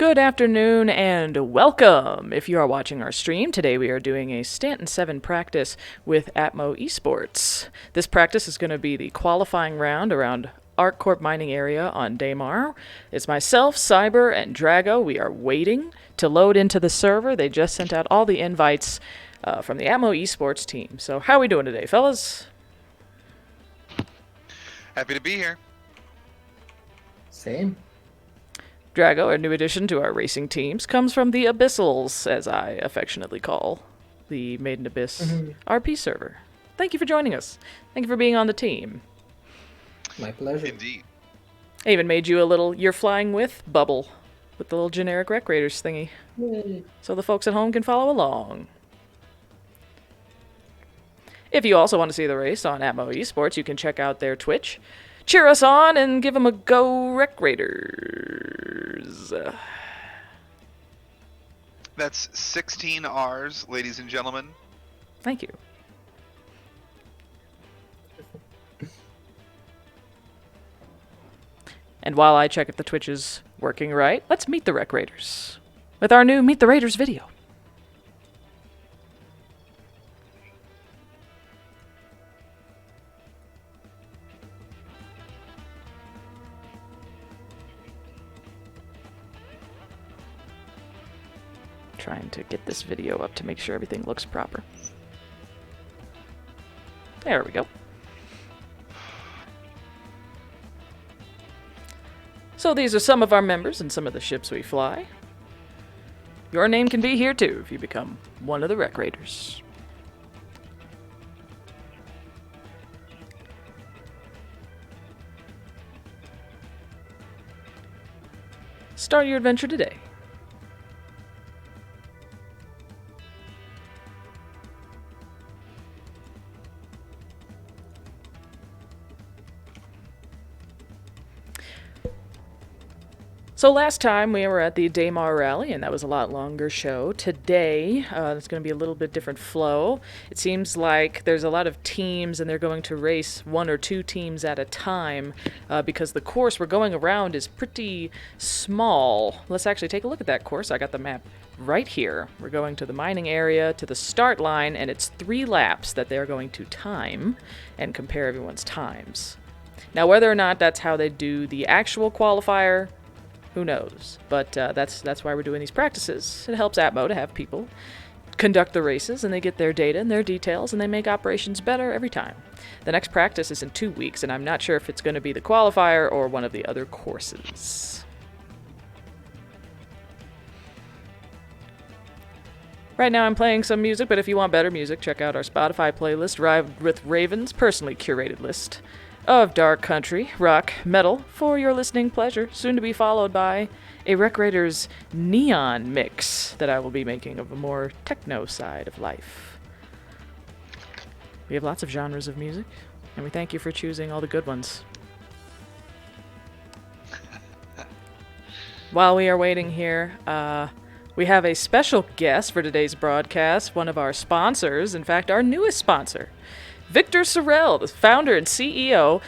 Good afternoon and welcome. If you are watching our stream, today we are doing a Stanton 7 practice with Atmo Esports. This practice is going to be the qualifying round around ArcCorp mining area on Daymar. It's myself, Cyber, and Drago. We are waiting to load into the server. They just sent out all the invites from the Atmo Esports team. So how are we doing today, fellas? Happy to be here. Same. Drago, a new addition to our racing teams, comes from the Abyssals, as I affectionately call the Maiden Abyss RP server. Thank you for joining us. Thank you for being on the team. My pleasure. Indeed. I even made you a little You're Flying With bubble with the little generic Rec Raiders thingy. Yay. So the folks at home can follow along. If you also want to see the race on Atmo Esports, you can check out their Twitch. Cheer us on and give them a go, Rec Raiders. That's 16 R's, ladies and gentlemen. Thank you. And while I check if the Twitch is working right, let's meet the Rec Raiders with our new Meet the Raiders video. Trying to get this video up to make sure everything looks proper. There we go. So these are some of our members and some of the ships we fly. Your name can be here too if you become one of the Rec Raiders. Start your adventure today. So last time we were at the Daymar Rally, and that was a lot longer show. Today, it's going to be a little bit different flow. It seems like there's a lot of teams, and they're going to race one or two teams at a time because the course we're going around is pretty small. Let's actually take a look at that course. I got the map right here. We're going to the mining area, to the start line, and it's 3 laps that they're going to time and compare everyone's times. Now, whether or not that's how they do the actual qualifier, who knows? But that's why we're doing these practices. It helps Atmo to have people conduct the races, and they get their data and their details, and they make operations better every time. The next practice is in 2 weeks, and I'm not sure if it's going to be the qualifier or one of the other courses. Right now I'm playing some music, but if you want better music, check out our Spotify playlist, Ride with Raven's personally curated list of dark country, rock, metal, for your listening pleasure, soon to be followed by a Rec Raiders neon mix that I will be making of a more techno side of life. We have lots of genres of music, and we thank you for choosing all the good ones. While we are waiting here, we have a special guest for today's broadcast, one of our sponsors, in fact, our newest sponsor. Victor Sorrell, the founder and CEO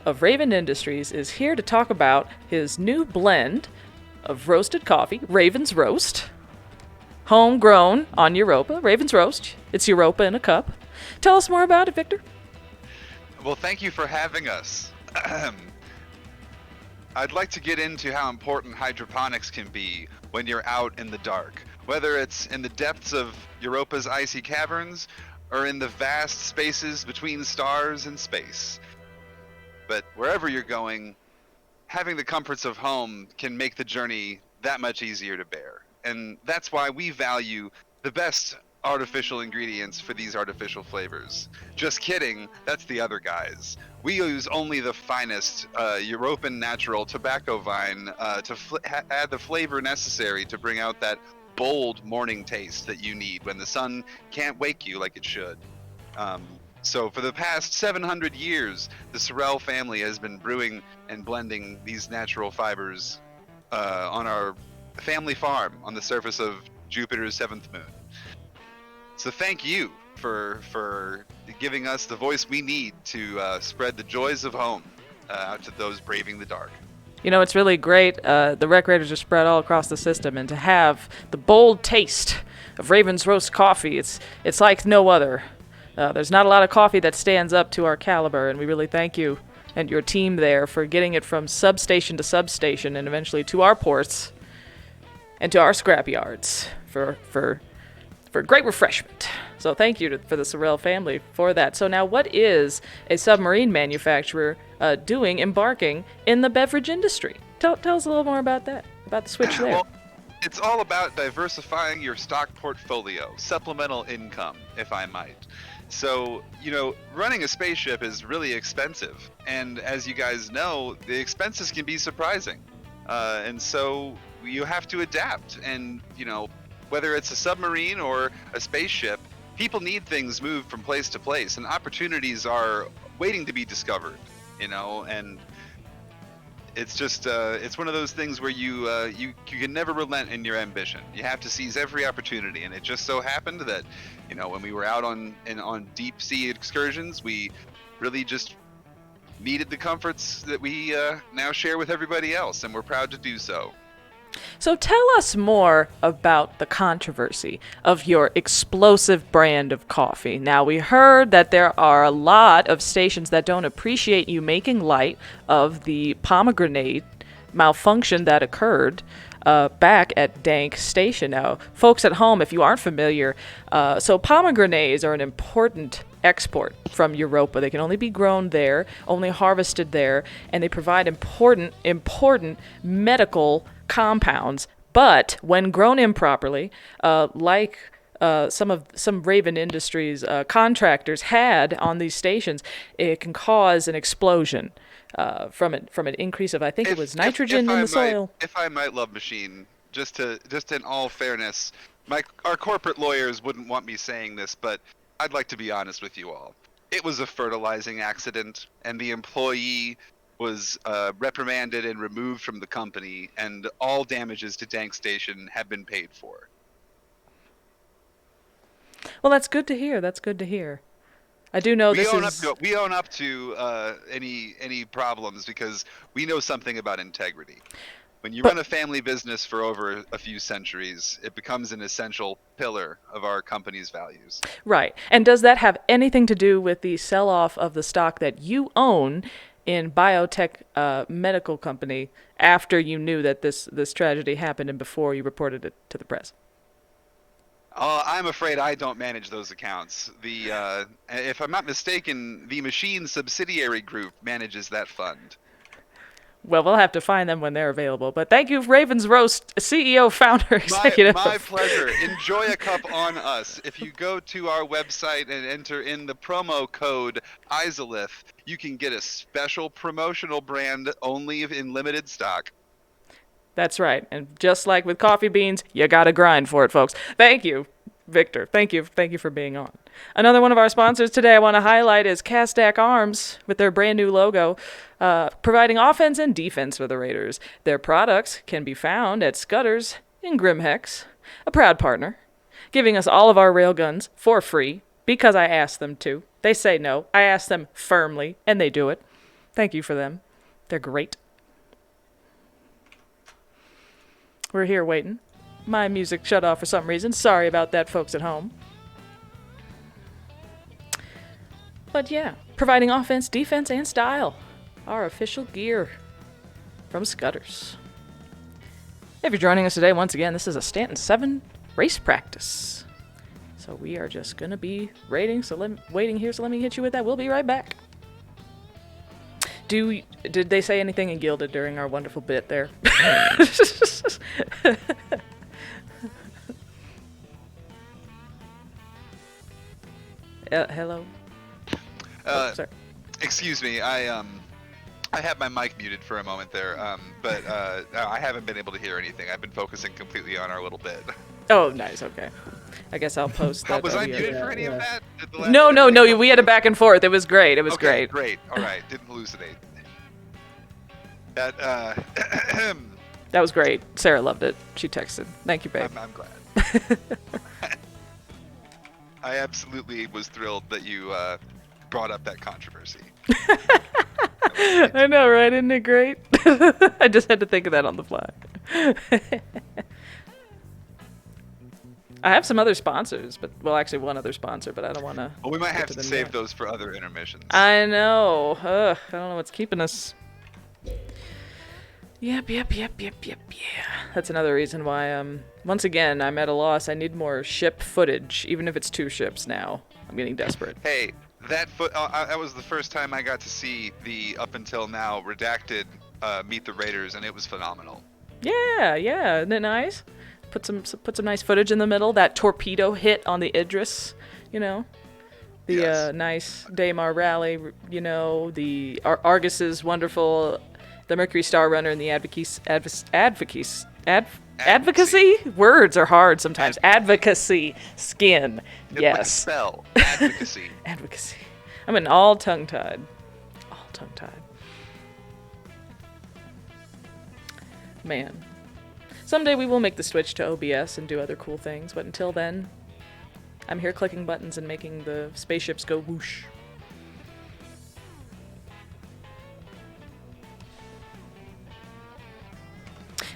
of Raven Industries, is here to talk about his new blend of roasted coffee, Raven's Roast, homegrown on Europa. Raven's Roast. It's Europa in a cup. Tell us more about it, Victor. Well, thank you for having us. I'd like to get into how important hydroponics can be when you're out in the dark, whether it's in the depths of Europa's icy caverns or in the vast spaces between stars and space. But wherever you're going, having the comforts of home can make the journey that much easier to bear. And that's why we value the best artificial ingredients for these artificial flavors. Just kidding, that's the other guys. We use only the finest European natural tobacco vine to add the flavor necessary to bring out that bold morning taste that you need when the sun can't wake you like it should. So for the past 700 years, the Sorrell family has been brewing and blending these natural fibers on our family farm on the surface of Jupiter's 7th moon. So thank you for giving us the voice we need to spread the joys of home out to those braving the dark. You know, it's really great. The rec raters are spread all across the system, and to have the bold taste of Raven's Roast coffee, it's like no other. There's not a lot of coffee that stands up to our caliber, and we really thank you and your team there for getting it from substation to substation and eventually to our ports and to our scrap yards for great refreshment. So thank you for the Sorrell family for that. So now what is a submarine manufacturer doing embarking in the beverage industry? Tell us a little more about that, about the switch there. Well, it's all about diversifying your stock portfolio, supplemental income, if I might. So, running a spaceship is really expensive. And as you guys know, the expenses can be surprising. And so you have to adapt. And, whether it's a submarine or a spaceship, people need things moved from place to place, and opportunities are waiting to be discovered, and it's just it's one of those things where you can never relent in your ambition. You have to seize every opportunity, and it just so happened that when we were out on deep sea excursions, we really just needed the comforts that we now share with everybody else, and we're proud to do so. So tell us more about the controversy of your explosive brand of coffee. Now, we heard that there are a lot of stations that don't appreciate you making light of the pomegranate malfunction that occurred back at Dank Station. Now, folks at home, if you aren't familiar, so pomegranates are an important export from Europa. They can only be grown there, only harvested there, and they provide important medical compounds. But when grown improperly, like some Raven Industries contractors had on these stations, it can cause an explosion from an increase of, I think it was nitrogen in the soil. If I might, Love Machine, just in all fairness, our corporate lawyers wouldn't want me saying this, but I'd like to be honest with you all. It was a fertilizing accident, and the employee was reprimanded and removed from the company, and all damages to Dank Station have been paid for. Well, that's good to hear. That's good to hear. I do know we own up to any problems because we know something about integrity. When you run a family business for over a few centuries, it becomes an essential pillar of our company's values. Right. And does that have anything to do with the sell-off of the stock that you own in Biotech Medical Company after you knew that this tragedy happened and before you reported it to the press? I'm afraid I don't manage those accounts. If I'm not mistaken, the Machine subsidiary group manages that fund. Well, we'll have to find them when they're available. But thank you, Raven's Roast, CEO, founder, executive. My pleasure. Enjoy a cup on us. If you go to our website and enter in the promo code ISOLITH, you can get a special promotional brand only in limited stock. That's right. And just like with coffee beans, you gotta grind for it, folks. Thank you, Victor. Thank you for being on. Another one of our sponsors today I want to highlight is Casdac Arms with their brand new logo, providing offense and defense for the Raiders. Their products can be found at Scudder's in Grimhex, a proud partner, giving us all of our railguns for free because I asked them to. They say no. I asked them firmly, and they do it. Thank you for them. They're great. We're here waiting. My music shut off for some reason. Sorry about that, folks at home. But yeah, providing offense, defense, and style. Our official gear from Scudder's. If you're joining us today, once again, this is a Stanton 7 race practice. So we are just going to be waiting here, so let me hit you with that. We'll be right back. Did they say anything in Gilded during our wonderful bit there? Hello? Sorry. Excuse me, I had my mic muted for a moment there, but I haven't been able to hear anything. I've been focusing completely on our little bit. Oh, nice, okay. I guess I'll post that. Was I muted for any of that? No, we had a back and forth. It was great. Great. Great. All right, didn't hallucinate. That That was great. Sarah loved it. She texted. Thank you, babe. I'm glad. I absolutely was thrilled that you brought up that controversy. I know, right? Isn't it great? I just had to think of that on the fly. I have some other sponsors, but well, actually one other sponsor, but I don't want to. Well, we might have to save those for other intermissions. I know. Ugh, I don't know what's keeping us. Yep. That's another reason why, once again, I'm at a loss. I need more ship footage, even if it's 2 ships now. I'm getting desperate. Hey, that was the first time I got to see the, up until now, redacted Meet the Raiders, and it was phenomenal. Yeah, isn't it nice? Put some nice footage in the middle. That torpedo hit on the Idris, you know. The Yes. nice Daymar rally, you know. The Argus's wonderful, the Mercury Star Runner, and the advocacy. Words are hard sometimes. Advocacy skin. It's Yes. like a spell. Advocacy. Advocacy. I'm an all tongue-tied. Man. Someday we will make the switch to OBS and do other cool things, but until then, I'm here clicking buttons and making the spaceships go whoosh.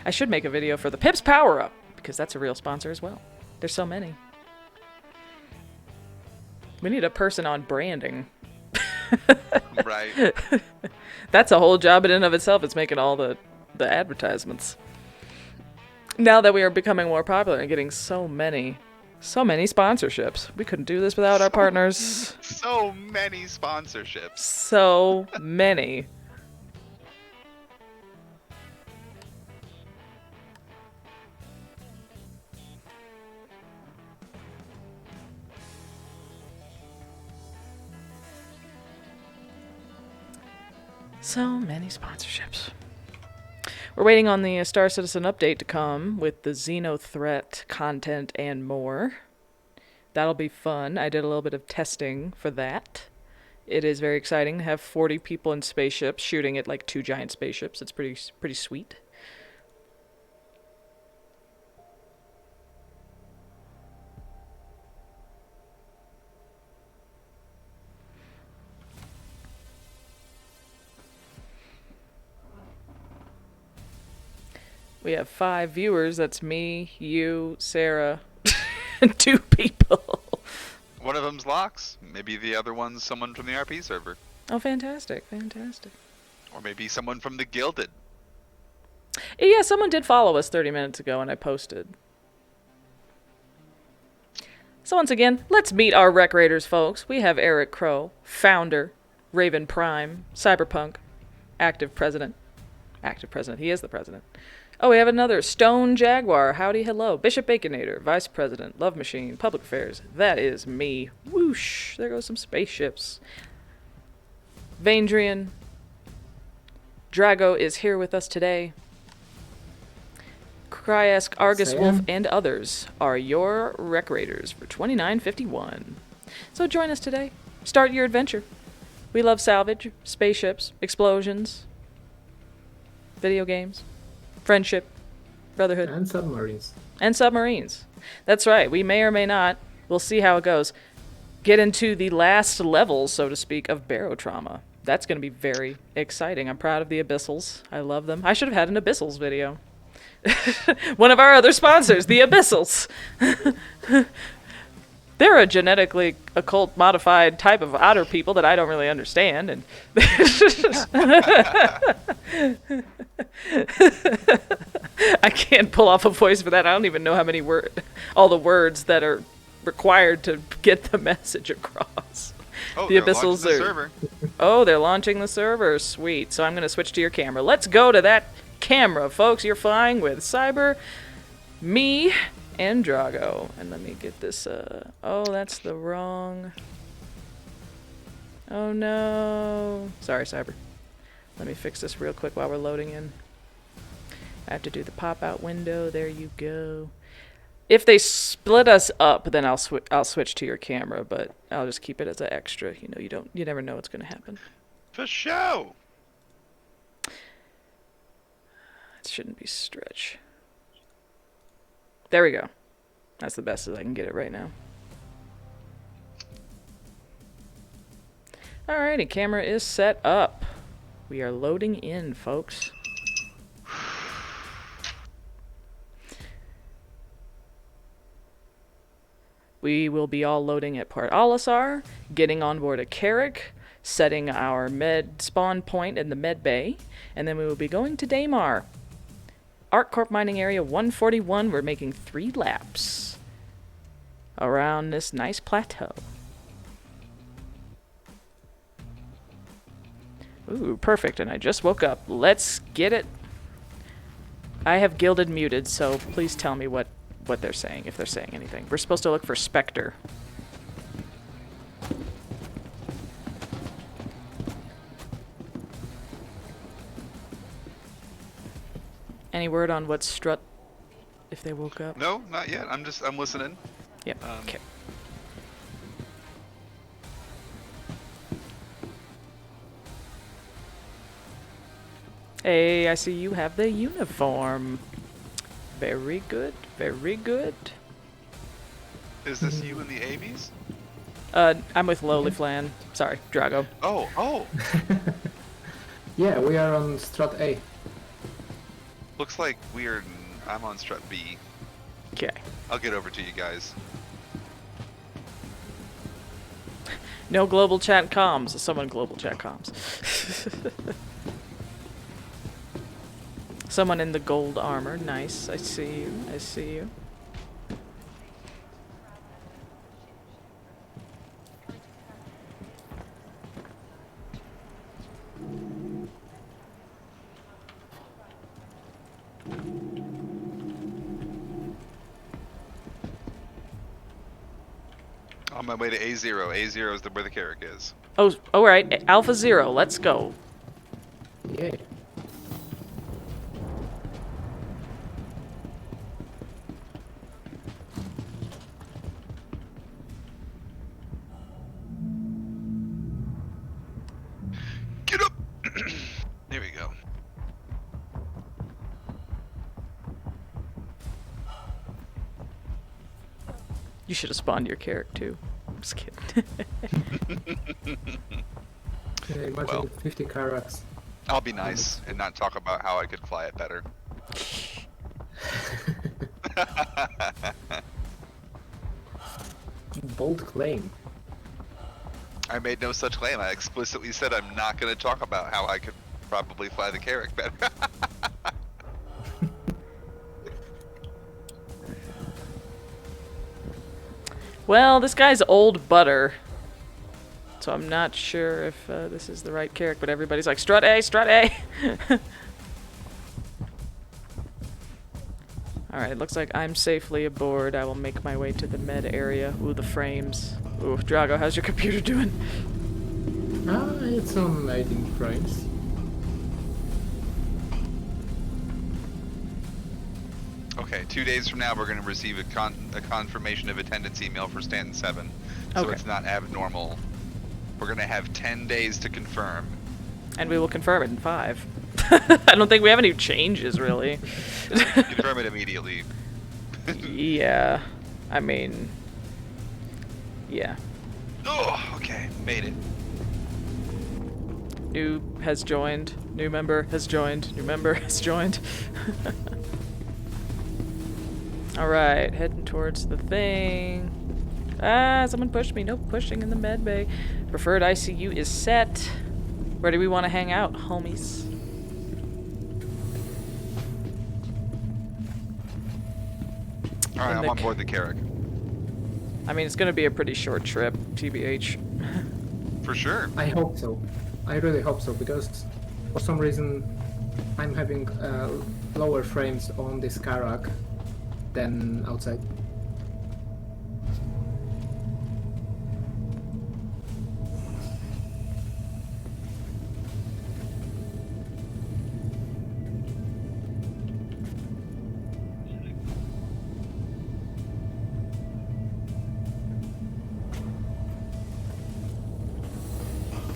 I should make a video for the Pips Power Up, because that's a real sponsor as well. There's so many. We need a person on branding. Right. That's a whole job in and of itself. It's making all the advertisements. Now that we are becoming more popular and getting so many sponsorships, we couldn't do this without our partners. So many sponsorships. So many. So many sponsorships. We're waiting on the Star Citizen update to come with the Xeno threat content and more. That'll be fun. I did a little bit of testing for that. It is very exciting to have 40 people in spaceships shooting at like 2 giant spaceships. It's pretty sweet. We have 5 viewers. That's me, you, Sarah, and 2 people. One of them's Lox. Maybe the other one's someone from the RP server. Oh, fantastic. Or maybe someone from the Gilded. Yeah, someone did follow us 30 minutes ago and I posted. So once again, let's meet our Rec Raiders, folks. We have Eric Crow, founder, Raven Prime, Cyberpunk, active president. He is the president. Oh, we have another Stone Jaguar. Howdy, hello. Bishop Baconator, Vice President, Love Machine, Public Affairs. That is me. Whoosh. There goes some spaceships. Vandrian. Drago is here with us today. Kryask, Argus, Wolf, and others are your Rec Raiders for 2951. So join us today. Start your adventure. We love salvage, spaceships, explosions, video games, friendship, brotherhood. And submarines. And submarines. That's right. We may or may not, we'll see how it goes, get into the last levels, so to speak, of Barotrauma. That's going to be very exciting. I'm proud of the Abyssals. I love them. I should have had an Abyssals video. One of our other sponsors, the Abyssals. They're a genetically occult modified type of otter people that I don't really understand. And I can't pull off a voice for that. I don't even know how many all the words that are required to get the message across. Oh, The they're Abyssals launching the are- server. Oh, they're launching the server. Sweet. So I'm going to switch to your camera. Let's go to that camera, folks. You're flying with Cyber, me, and Drago. And let me get this, oh, that's the wrong... Oh, no. Sorry, Cyber. Let me fix this real quick while we're loading in. I have to do the pop-out window. There you go. If they split us up, then I'll switch to your camera, but I'll just keep it as an extra. You know, you never know what's going to happen. For show. It shouldn't be stretch. There we go. That's the best as I can get it right now. Alrighty, camera is set up. We are loading in, folks. We will be all loading at Port Olisar, getting on board a Carrack, setting our med spawn point in the med bay, and then we will be going to Daymar. ArcCorp mining area 141, we're making 3 laps around this nice plateau. Ooh, perfect, and I just woke up. Let's get it. I have Gilded muted, so please tell me what they're saying, if they're saying anything. We're supposed to look for Spectre. Any word on what Strut, if they woke up? No, not yet. I'm listening. Yep, okay. Hey, I see you have the uniform. Very good, very good. Is this you in the Avies? I'm with Lowly Flan. Sorry, Drago. Oh. Yeah, we are on Strat A. Looks like I'm on strut B. Okay. I'll get over to you guys. No global chat comms. Someone global chat comms. Someone in the gold armor. Nice. I see you. I see you. On my way to A0. A0 is where the Carrack is. Oh, all right. Alpha Zero. Let's go. Yay. Get up! There we go. You should have spawned your character too. I'm just kidding. Yeah, imagine Well. 50 carats. I'll be nice and not talk about how I could fly it better. Bold claim. I made no such claim. I explicitly said I'm not going to talk about how I could probably fly the Carrack better. Well, this guy's old butter. So I'm not sure if this is the right character, but everybody's like, Strut A, Strut A! Alright, looks like I'm safely aboard. I will make my way to the med area. Ooh, the frames. Ooh, Drago, how's your computer doing? It's on 18 frames. Okay, 2 days from now we're going to receive a confirmation of attendance email for Stanton 7. So Okay. it's not abnormal. We're going to have 10 days to confirm. And we will confirm it in 5. I don't think we have any changes, really. Confirm it immediately. Yeah. I mean... Yeah. Oh, okay. Made it. New has joined. New member has joined. New member has joined. Alright, heading towards the thing. Ah, someone pushed me. No pushing in the med bay. Preferred ICU is set. Where do we want to hang out, homies? Alright, In I'm the on board the Carrack. I mean, it's going to be a pretty short trip, TBH. For sure. I hope so. I really hope so, because for some reason I'm having lower frames on this Carrack than outside.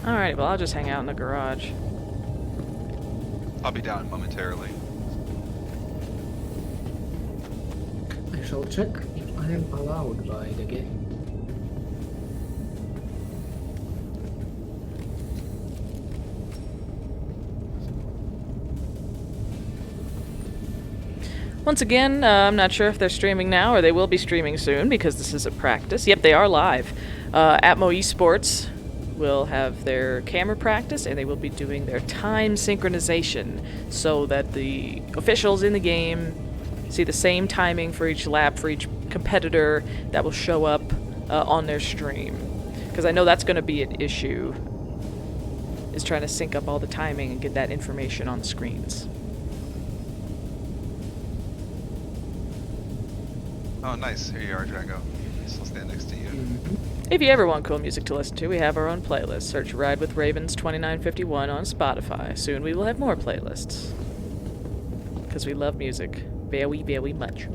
Alright, well, I'll just hang out in the garage. I'll be down momentarily. I shall check if I am allowed by the game. Once again, I'm not sure if they're streaming now or they will be streaming soon because this is a practice. Yep, they are live. Atmo Esports will have their camera practice and they will be doing their time synchronization so that the officials in the game see the same timing for each lap for each competitor that will show up on their stream. Because I know that's going to be an issue, is trying to sync up all the timing and get that information on the screens. Oh, nice. Here you are, Drago. I'll stand next to you. If you ever want cool music to listen to, we have our own playlist. Search Ride with Ravens 2951 on Spotify. Soon we will have more playlists. Because we love music very, very much.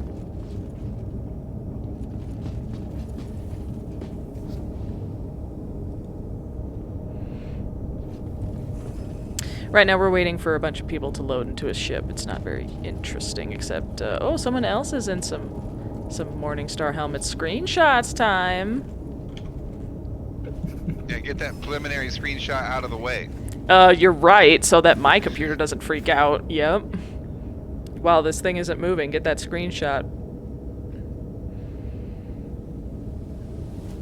Right now we're waiting for a bunch of people to load into a ship. It's not very interesting, except, oh, someone else is in some Morningstar Helmet screenshots time. Yeah, get that preliminary screenshot out of the way. You're right, so that my computer doesn't freak out. Yep. While this thing isn't moving, get that screenshot.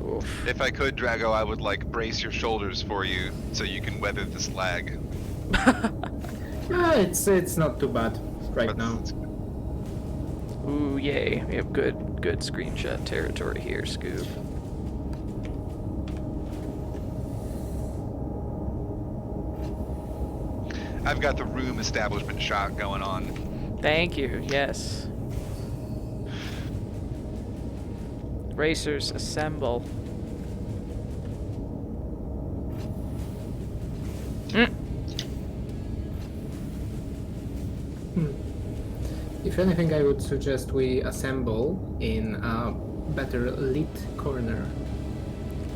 Oof. If I could, Drago, I would, like, brace your shoulders for you so you can weather this lag. It's not too bad right now. Ooh, yay. We have good screenshot territory here, Scoob. I've got the room establishment shot going on. Thank you, yes. Racers, assemble. If anything, I would suggest we assemble in a better lit corner.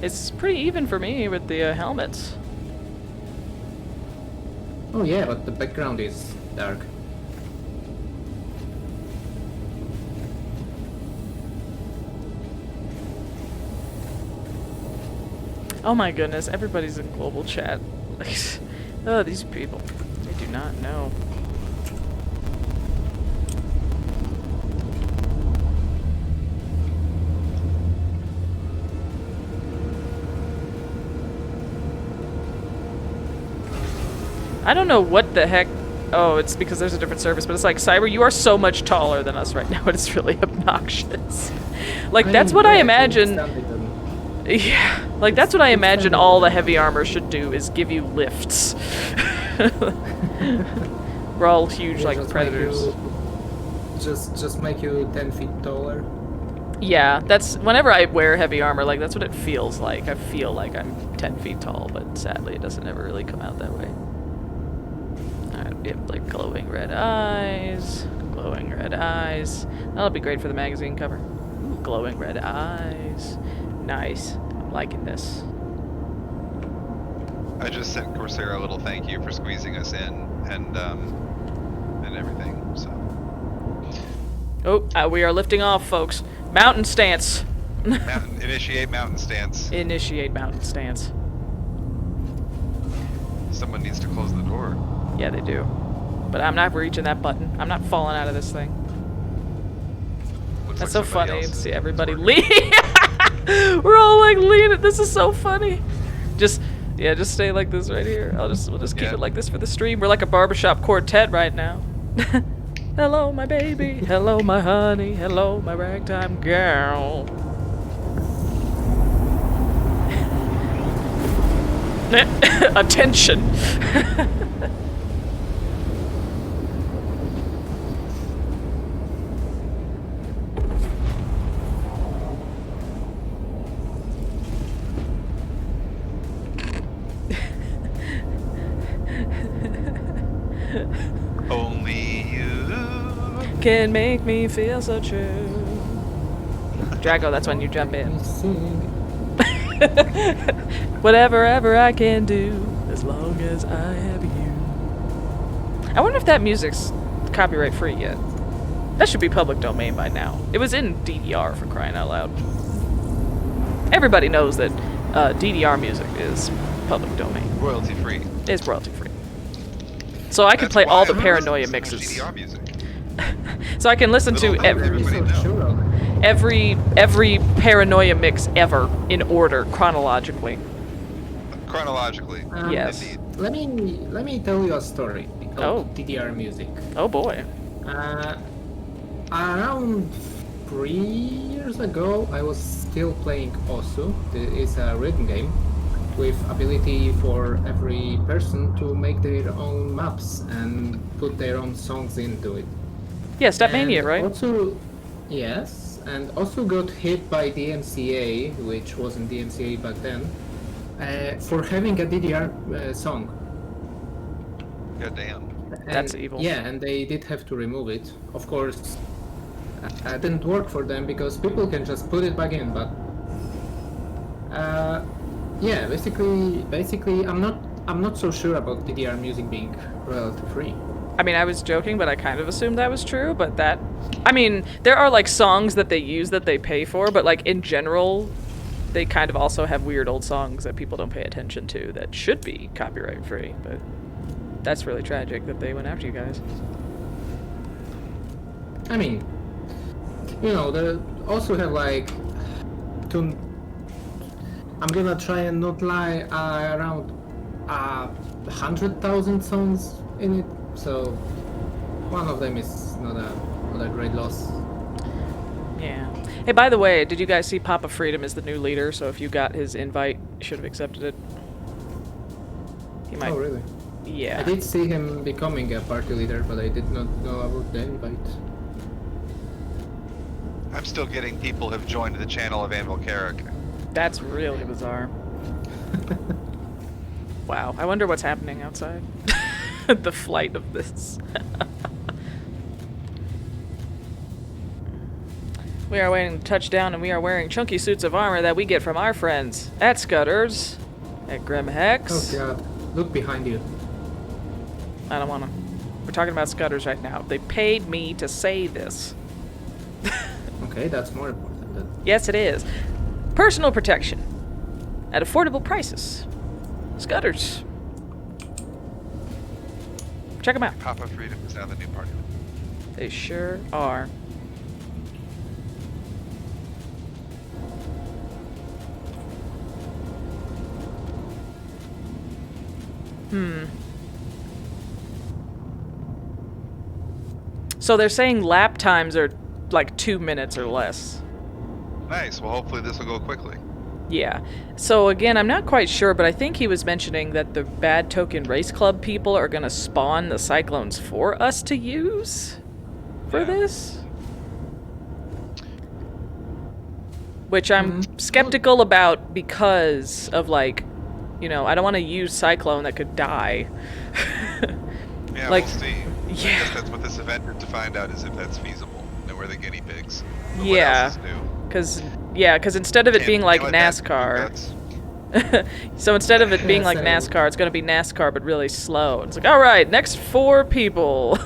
It's pretty even for me with the helmets. Oh yeah, but the background is dark. Oh my goodness, everybody's in global chat. Oh, these people. They do not know. I don't know what the heck. Oh, it's because there's a different service, but it's like, Cyber, you are so much taller than us right now, it's really obnoxious. Like, that's what I imagine. Yeah, like, that's what I imagine all the heavy armor should do, is give you lifts. We're all huge, like, predators. Just make you 10 feet taller. Yeah, that's, whenever I wear heavy armor, like, that's what it feels like. I feel like I'm 10 feet tall, but sadly it doesn't ever really come out that way. Alright, we have, like, glowing red eyes. Glowing red eyes. That'll be great for the magazine cover. Ooh, glowing red eyes. Nice. I'm liking this. I just sent Coursera a little thank you for squeezing us in and everything, so. Oh, we are lifting off, folks. Mountain stance. Initiate mountain stance. Initiate mountain stance. Someone needs to close the door. Yeah, they do. But I'm not reaching that button. I'm not falling out of this thing. Looks That's like so somebody funny else to is- see is everybody working. lean. We're all like leaning. This is so funny. Just stay like this right here. We'll just keep Yeah. it like this for the stream. We're like a barbershop quartet right now. Hello, my baby. Hello, my honey. Hello, my ragtime girl. Attention. Only you. Can make me feel so true. Drago, that's when you jump in. Whatever ever I can do, as long as I have you. I wonder if that music's copyright free yet. That should be public domain by now. It was in DDR, for crying out loud. Everybody knows that DDR music is public domain. Royalty free. It's royalty free. So I could That's play all why the I listen Paranoia to so much mixes. DDR music. So I can listen to Little did Are you everybody so know. sure of it? every Paranoia mix ever in order chronologically. Chronologically. Yes. Indeed. Let me tell you a story Oh. of DDR music. Oh boy. Uh, Around 3 years ago, I was still playing Osu. It's a rhythm game with ability for every person to make their own maps and put their own songs into it. Yeah, Stepmania, And right? also, yes, and also got hit by DMCA, which wasn't DMCA back then, for having a DDR song. God damn. That's And evil. yeah, and they did have to remove it. Of course, it didn't work for them because people can just put it back in. But yeah, basically, I'm not so sure about DDR music being royalty free. I mean, I was joking, but I kind of assumed that was true, but that... I mean, there are, like, songs that they use that they pay for, but, like, in general, they kind of also have weird old songs that people don't pay attention to that should be copyright-free, but that's really tragic that they went after you guys. I mean, you know, they also have like two. I'm gonna try and not lie. Around 100,000 songs in it, so one of them is not a great loss. Yeah. Hey, by the way, did you guys see Papa Freedom is the new leader, so if you got his invite, you should have accepted it. He might... Oh really? Yeah. I did see him becoming a party leader, but I did not know about the invite. I'm still getting people who've joined the channel of Anvil Carrick. That's really bizarre. Wow. I wonder what's happening outside. The flight of this. We are waiting to touch down, and we are wearing chunky suits of armor that we get from our friends at Scutters, at Grim Hex. Oh god, look behind you. I don't wanna. We're talking about Scutters right now. They paid me to say this. Okay, that's more important. Yes, it is. Personal protection at affordable prices. Scutters. Check them out. Papa Freedom is now the new party. They sure are. So they're saying lap times are like 2 minutes or less. Nice. Well, hopefully this will go quickly. Yeah. So again, I'm not quite sure, but I think he was mentioning that the Bad Token Race Club people are going to spawn the Cyclones for us to use for Yeah. this. Which I'm skeptical about because of, like, you know, I don't want to use Cyclone that could die. Yeah, Like, we'll see. I yeah. guess that's what this event is to find out, is if that's feasible. And we're the guinea pigs. But Yeah. What else is new? Because instead of it being like Can't let that NASCAR, so instead of it being Yeah, like so- NASCAR, it's going to be NASCAR but really slow. It's like, all right, next 4 people.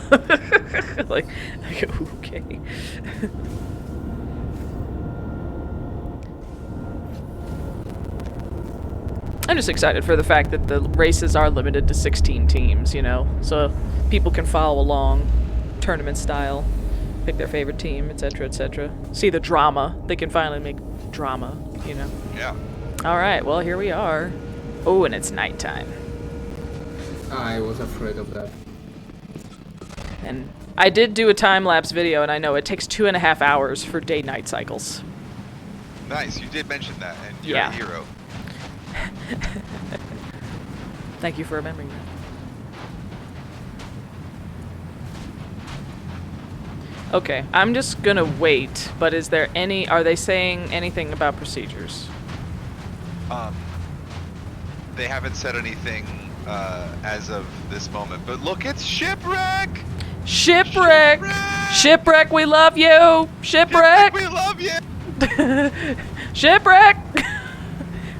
like, okay. I'm just excited for the fact that the races are limited to 16 teams, you know, so people can follow along, tournament style, pick their favorite team, etc., etc. See the drama. They can finally make drama, you know. Yeah. All right, well, here we are. Oh, and it's nighttime. I was afraid of that. And I did do a time-lapse video, and I know it takes 2.5 hours for day-night cycles. Nice. You did mention that, and you're Yeah. a hero. Thank you for remembering that. Okay, I'm just gonna wait, but is there any... Are they saying anything about procedures? They haven't said anything as of this moment, but look, it's Shipwreck! Shipwreck! Shipwreck, we love you! Shipwreck! We love you! Shipwreck!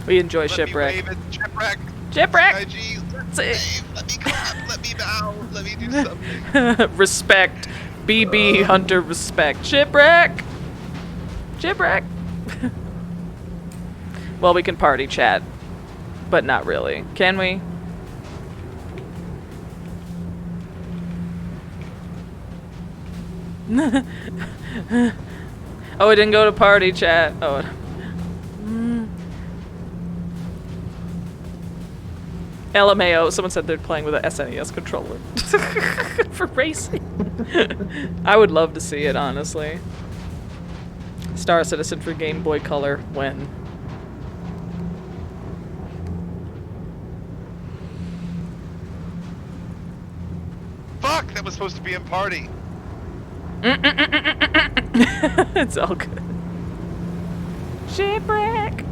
We enjoy Let me Shipwreck. wave at Shipwreck! Shipwreck! IG, Say- let me clap, let me bow, let me do something. Respect. BB Hunter respect. Shipwreck! Shipwreck! Well, we can party chat, but not really. Can we? Oh, it didn't go to party chat. Oh. LMAO, someone said they're playing with a SNES controller. For racing. I would love to see it, honestly. Star Citizen for Game Boy Color when? Fuck! That was supposed to be in party. It's all good. Shipwreck!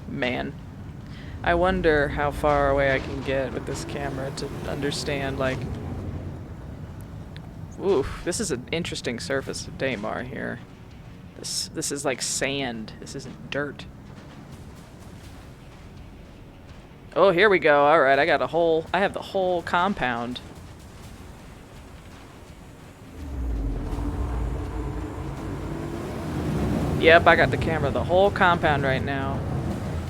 Man. I wonder how far away I can get with this camera to understand, like... Ooh, this is an interesting surface of Daymar here. This is like sand. This isn't dirt. Oh, here we go. Alright, I have the whole compound. Yep, I got the camera the whole compound right now.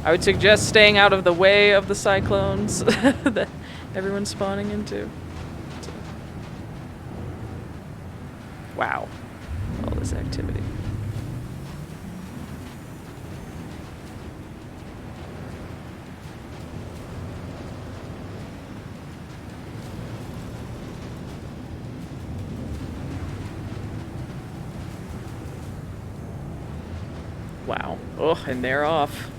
I would suggest staying out of the way of the cyclones that everyone's spawning into. Wow. All this activity. Wow. Oh, and they're off.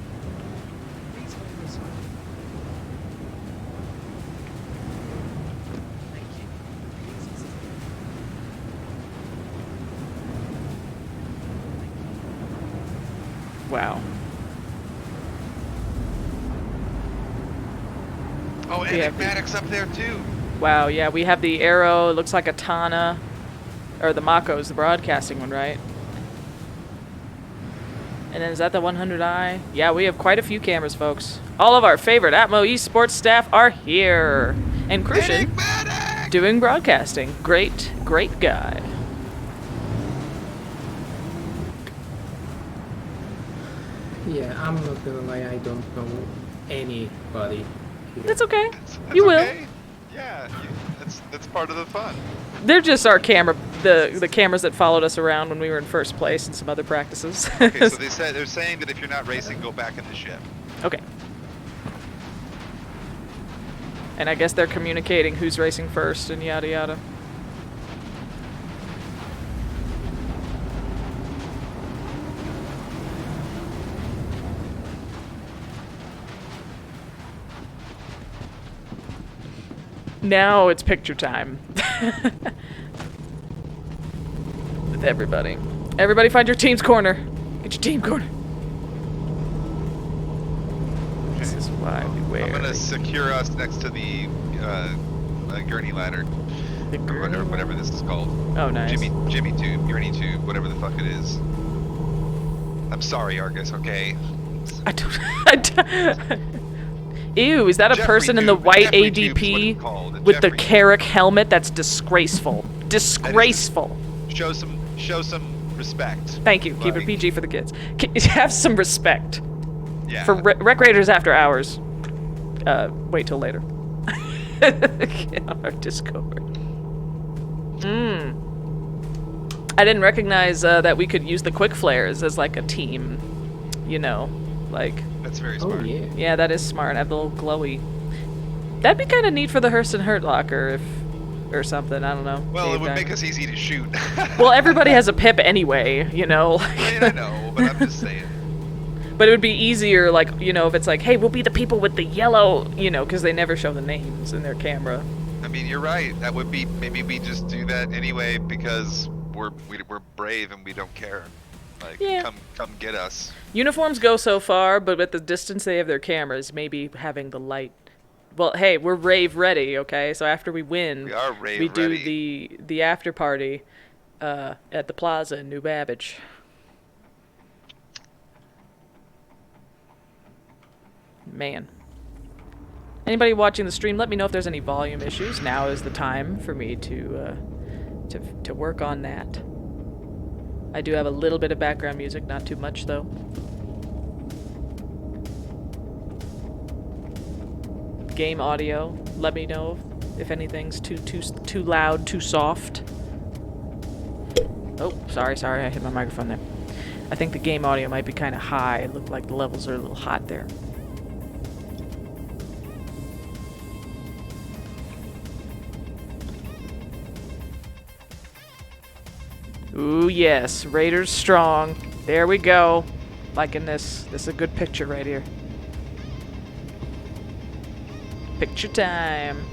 Wow. Oh, enigmatic's up there too. Wow, yeah, we have the arrow. It looks like a Tana. Or the Mako's the broadcasting one, right? And then is that the 100i? Yeah, we have quite a few cameras, folks. All of our favorite Atmo esports staff are here. And Crucian doing broadcasting. Great, great guy. Yeah, I'm not gonna lie, I don't know anybody here. That's okay. That's You will. okay. Yeah, that's part of the fun. They're just our camera, the cameras that followed us around when we were in first place and some other practices. Okay, so they're saying that if you're not racing, go back in the ship. Okay. And I guess they're communicating who's racing first and yada yada. Now it's picture time. With everybody. Everybody find your team's corner. Get your team corner. This is why we wear. I'm gonna secure us next to the gurney ladder. the Or whatever this is called. Oh, nice. Jimmy tube, gurney tube, whatever the fuck it is. I'm sorry, Argus, okay? I don't. Ew, is that a Jeffrey person in the tube. white Jeffrey tube is what ADP it's called, a with the Jeffrey Carrick helmet? That's disgraceful. Disgraceful. Show some respect. Thank you. Keep it Like, PG for the kids. Have some respect. Yeah. For Rec Raiders After Hours. Wait till later. In our Discord. I didn't recognize that we could use the quick flares as like a team. You know, like. That's very smart. Oh yeah. Yeah, that is smart. Have the little glowy. That'd be kind of neat for the Hearst and Hurt locker if, or something. I don't know. Well, Dave it would Diner. make us easy to shoot. Well, everybody has a pip anyway, you know. I mean, I know, but I'm just saying. But it would be easier, like, you know, if it's like, hey, we'll be the people with the yellow, you know, because they never show the names in their camera. I mean, you're right. That would be, maybe we just do that anyway because we're brave and we don't care. Like, Yeah. come get us. Uniforms go so far, but with the distance they have their cameras, maybe having the light. Well, hey, we're rave ready, okay? So after we win, We are rave we do ready. the after party at the plaza in New Babbage. Man. Anybody watching the stream, let me know if there's any volume issues. Now is the time for me to work on that. I do have a little bit of background music, not too much though. Game audio, let me know if anything's too loud, too soft. Oh, sorry, I hit my microphone there. I think the game audio might be kind of high. It looked like the levels are a little hot there. Ooh, yes. Raiders strong. There we go. Liking this. This is a good picture right here. Picture time.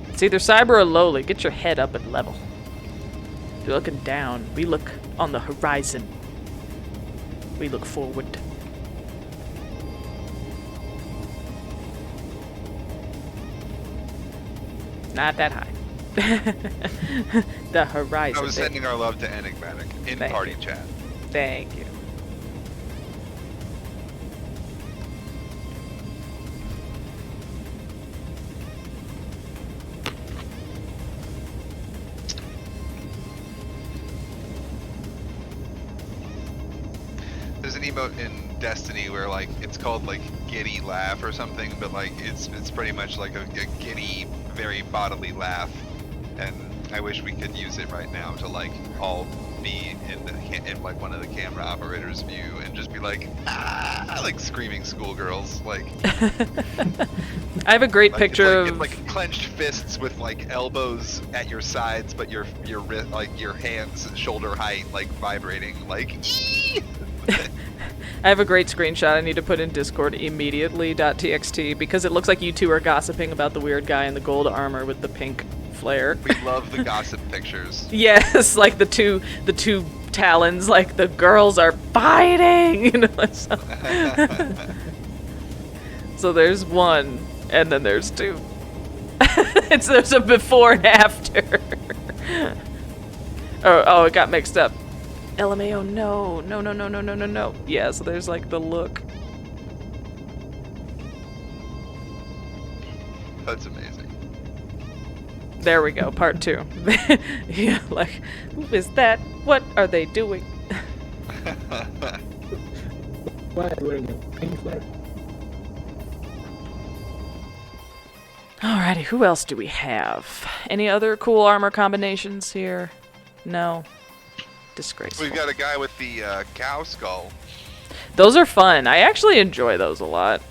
It's either cyber or lowly. Get your head up and level. You're looking down. We look on the horizon. We look forward. Not that high. The horizon. I was sending our love to Enigmatic in Thank party you. chat. Thank you. There's an emote in Destiny where like it's called like giddy laugh or something, but like it's pretty much like a giddy, very bodily laugh, and I wish we could use it right now to like all be in like one of the camera operators' view and just be like like screaming schoolgirls like. I have a great Like, picture it's of like clenched fists with like elbows at your sides, but your like your hands shoulder height like vibrating like. Ee! I have a great screenshot I need to put in Discord immediately. .txt because it looks like you two are gossiping about the weird guy in the gold armor with the pink flare. We love the gossip pictures. Yes, like the two talons, like the girls are fighting. You know, so there's one, and then there's two. There's a before and after. Oh, it got mixed up. LMAO, no. Yeah, so there's like the look. That's amazing. There we go, part 2. Yeah, like, who is that? What are they doing? Why are you wearing a pink flag? Alrighty, who else do we have? Any other cool armor combinations here? No. Disgraceful. We've got a guy with the cow skull. Those are fun. I actually enjoy those a lot.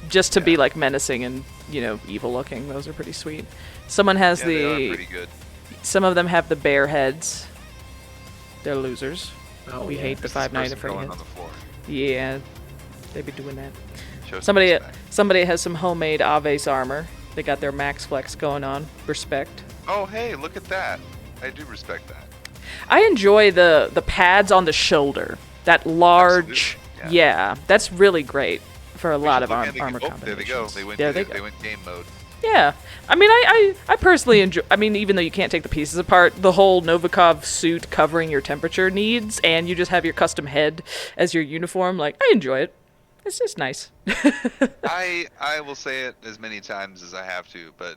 Just to be like menacing and, you know, evil looking. Those are pretty sweet. Someone has Yeah, they are pretty good. Some of them have the bear heads. They're losers. Oh, We yeah. hate the This 5 9 person afraid going heads. on the floor. Yeah, they be doing that. Show some Somebody respect. somebody has some homemade Aves armor. They got their max flex going on. Respect. Oh, hey, look at that. I do respect that. I enjoy the pads on the shoulder. That large. Absolutely, Yeah, that's really great for a We lot should of look at it armor again. combinations. There they go. They went, There they, they they go. went game mode. Yeah. I mean, I personally enjoy. I mean, even though you can't take the pieces apart, the whole Novikov suit covering your temperature needs, and you just have your custom head as your uniform. Like, I enjoy it. It's just nice. I will say it as many times as I have to, but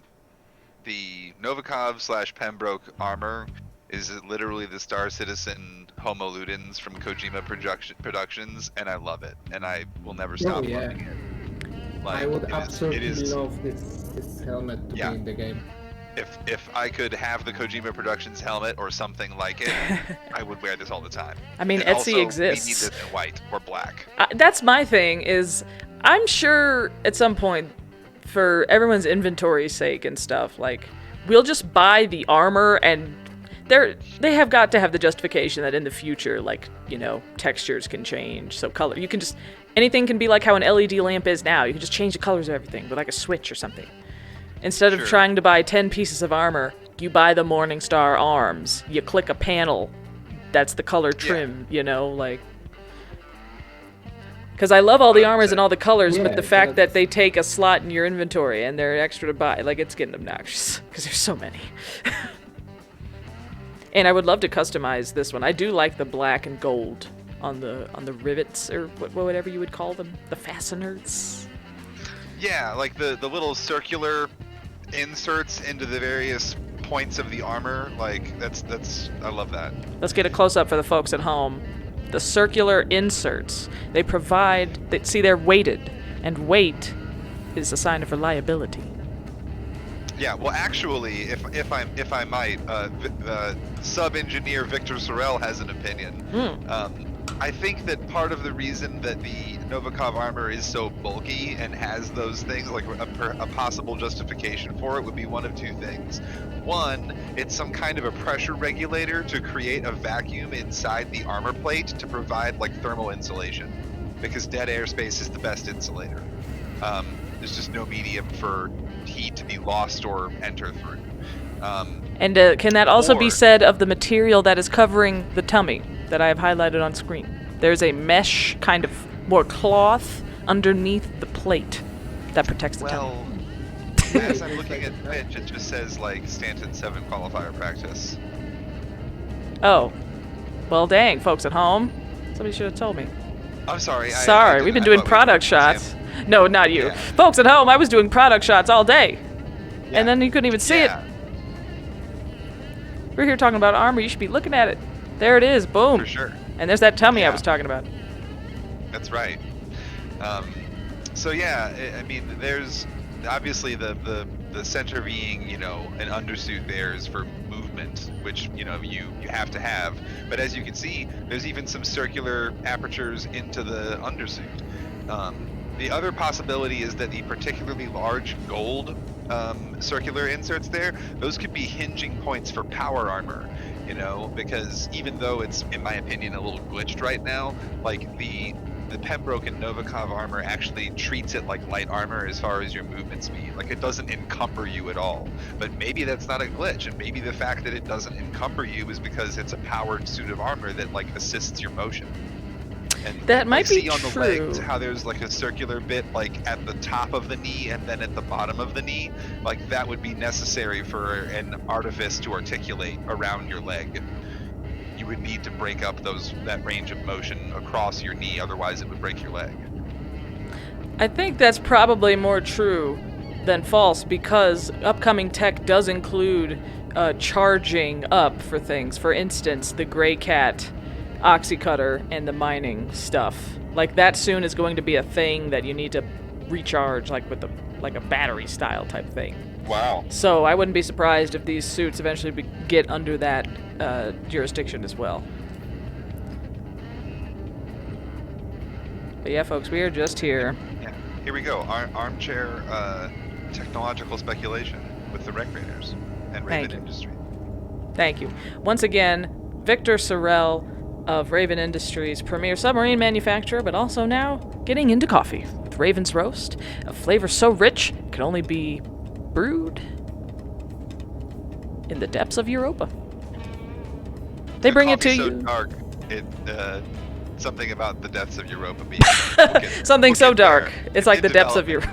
the Novikov / Pembroke armor is literally the Star Citizen Homo Ludens from Kojima Productions, and I love it, and I will never stop yeah. loving it. Like, I would it absolutely is, love this helmet to Yeah. be in the game. if I could have the Kojima Productions helmet or something like it, I would wear this all the time. I mean, And Etsy also, exists. We need this in white or black. That's my thing. Is I'm sure at some point, for everyone's inventory's sake and stuff, like we'll just buy the armor, and they have got to have the justification that in the future, like, you know, textures can change, so color you can just anything can be like how an LED lamp is now. You can just change the colors of everything with like a switch or something. Instead of Sure. trying to buy 10 pieces of armor, you buy the Morningstar arms. You click a panel. That's the color trim, you know, like. Because I love all the armors and all the colors, but Yeah, the fact that that's- they take a slot in your inventory and they're extra to buy, like, it's getting obnoxious. Because there's so many. And I would love to customize this one. I do like the black and gold on the rivets, or whatever you would call them. The fasteners. Yeah, like the little circular inserts into the various points of the armor. Like that's I love that. Let's get a close-up for the folks at home. The circular inserts. They provide... see, they're weighted. And weight is a sign of reliability. Yeah, well, actually, if I might, sub-engineer Victor Sorel has an opinion. I think that part of the reason that the Novikov armor is so bulky and has those things, like a possible justification for it, would be one of two things. One, it's some kind of a pressure regulator to create a vacuum inside the armor plate to provide like thermal insulation, because dead airspace is the best insulator. There's just no medium for heat to be lost or enter through. And can that also be said of the material that is covering the tummy that I have highlighted on screen? There's a mesh, kind of more cloth, underneath the plate that protects the tummy. Well, as I'm looking at Twitch, it just says, like, Stanton 7 qualifier practice. Oh. Well, dang, folks at home. Somebody should have told me. I'm sorry. Sorry, we've been doing product shots. No, not you. Yeah. Folks at home, I was doing product shots all day. Yeah. And then you couldn't even see it. We're here talking about armor. You should be looking at it. There it is. Boom. For sure. And there's that tummy I was talking about. That's right. So yeah, I mean, there's obviously the center being, you know, an undersuit there is for movement, which, you know, you have to have. But as you can see, there's even some circular apertures into the undersuit. The other possibility is that the particularly large gold circular inserts there, those could be hinging points for power armor, you know, because even though it's, in my opinion, a little glitched right now, like the Pembroke and Novikov armor actually treats it like light armor as far as your movement speed. Like, it doesn't encumber you at all. But maybe that's not a glitch, and maybe the fact that it doesn't encumber you is because it's a powered suit of armor that, like, assists your motion. And that might be see on true. The legs how there's like a circular bit like at the top of the knee and then at the bottom of the knee. Like, that would be necessary for an artifice to articulate around your leg. You would need to break up that range of motion across your knee, otherwise it would break your leg. I think that's probably more true than false, because upcoming tech does include charging up for things. For instance, the Grey Cat oxycutter and the mining stuff. Like, that soon is going to be a thing that you need to recharge, like with a battery style type thing. Wow. So I wouldn't be surprised if these suits eventually get under that jurisdiction as well. But yeah, folks, we are just here. Yeah. Here we go. Armchair technological speculation with the Recreators and Raven Industry. Thank you. Once again, Victor Sorel of Raven Industries, premier submarine manufacturer, but also now getting into coffee with Raven's Roast, a flavor so rich it can only be brewed in the depths of Europa. They bring it to you. Dark. Something about the depths of Europa being something so dark. It's like the depths of Europe.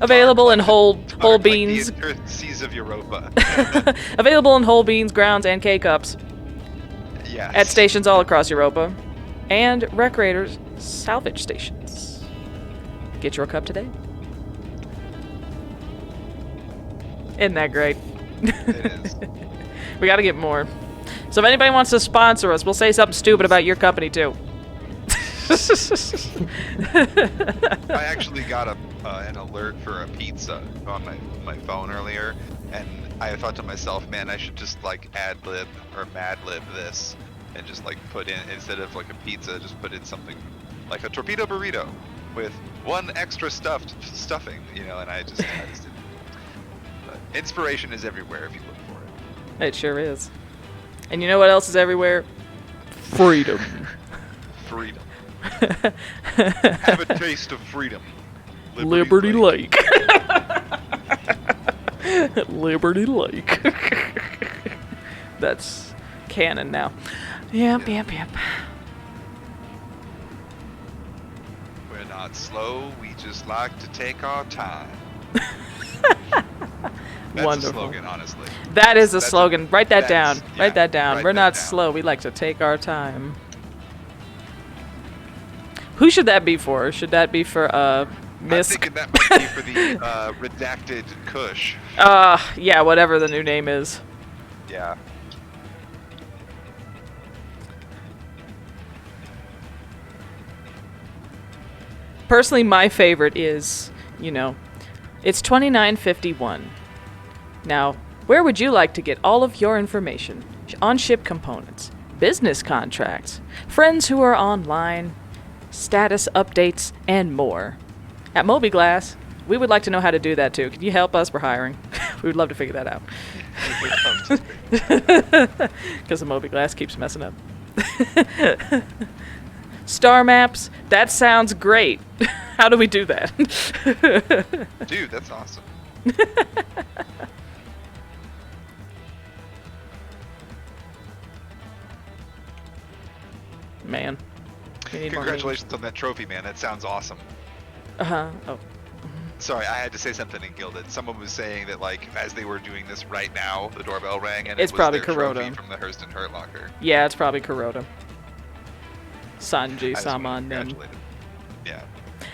Available in whole beans. Like the earth seas of Europa. Available in whole beans, grounds, and K-cups. Yes. At stations all across Europa, and Recreators salvage stations. Get your cup today. Isn't that great? It is. We gotta get more. So if anybody wants to sponsor us, we'll say something stupid about your company too. I actually got an alert for a pizza on my phone earlier, and I thought to myself, man, I should just like ad-lib or mad-lib this and just like put in, instead of like a pizza, just put in something like a torpedo burrito with one extra stuffing, you know, and I just didn't. But inspiration is everywhere if you look for it. It sure is. And you know what else is everywhere? Freedom. Freedom. Have a taste of freedom. Liberty Lake. Liberty Lake. That's canon now. Yep. We're not slow, we just like to take our time. That's Wonderful. a slogan, honestly. That is a slogan. Write that down. Yeah, Write that down. write We're that not down. slow. We like to take our time. Who should that be for? Should that be for Miss? I'm thinking that might be for the redacted Kush. Yeah, whatever the new name is. Yeah. Personally, my favorite is, it's 2951. Now, where would you like to get all of your information? On-ship components, business contracts, friends who are online, status updates, and more. At Mobiglass, we would like to know how to do that too. Can you help us? We're hiring. We would love to figure that out. Because the Mobiglass keeps messing up. Star maps, that sounds great. How do we do that? Dude, that's awesome. Man. We need more Congratulations on that trophy, man. That sounds awesome. Uh-huh. Oh. Sorry, I had to say something in Gilded. Someone was saying that, like, as they were doing this right now, the doorbell rang, and It's it was probably their Kuroda. trophy from the Hurston Hurt Locker. Yeah, it's probably Kuroda. Sanji, I just wanna Saman, them. congratulate him. Yeah.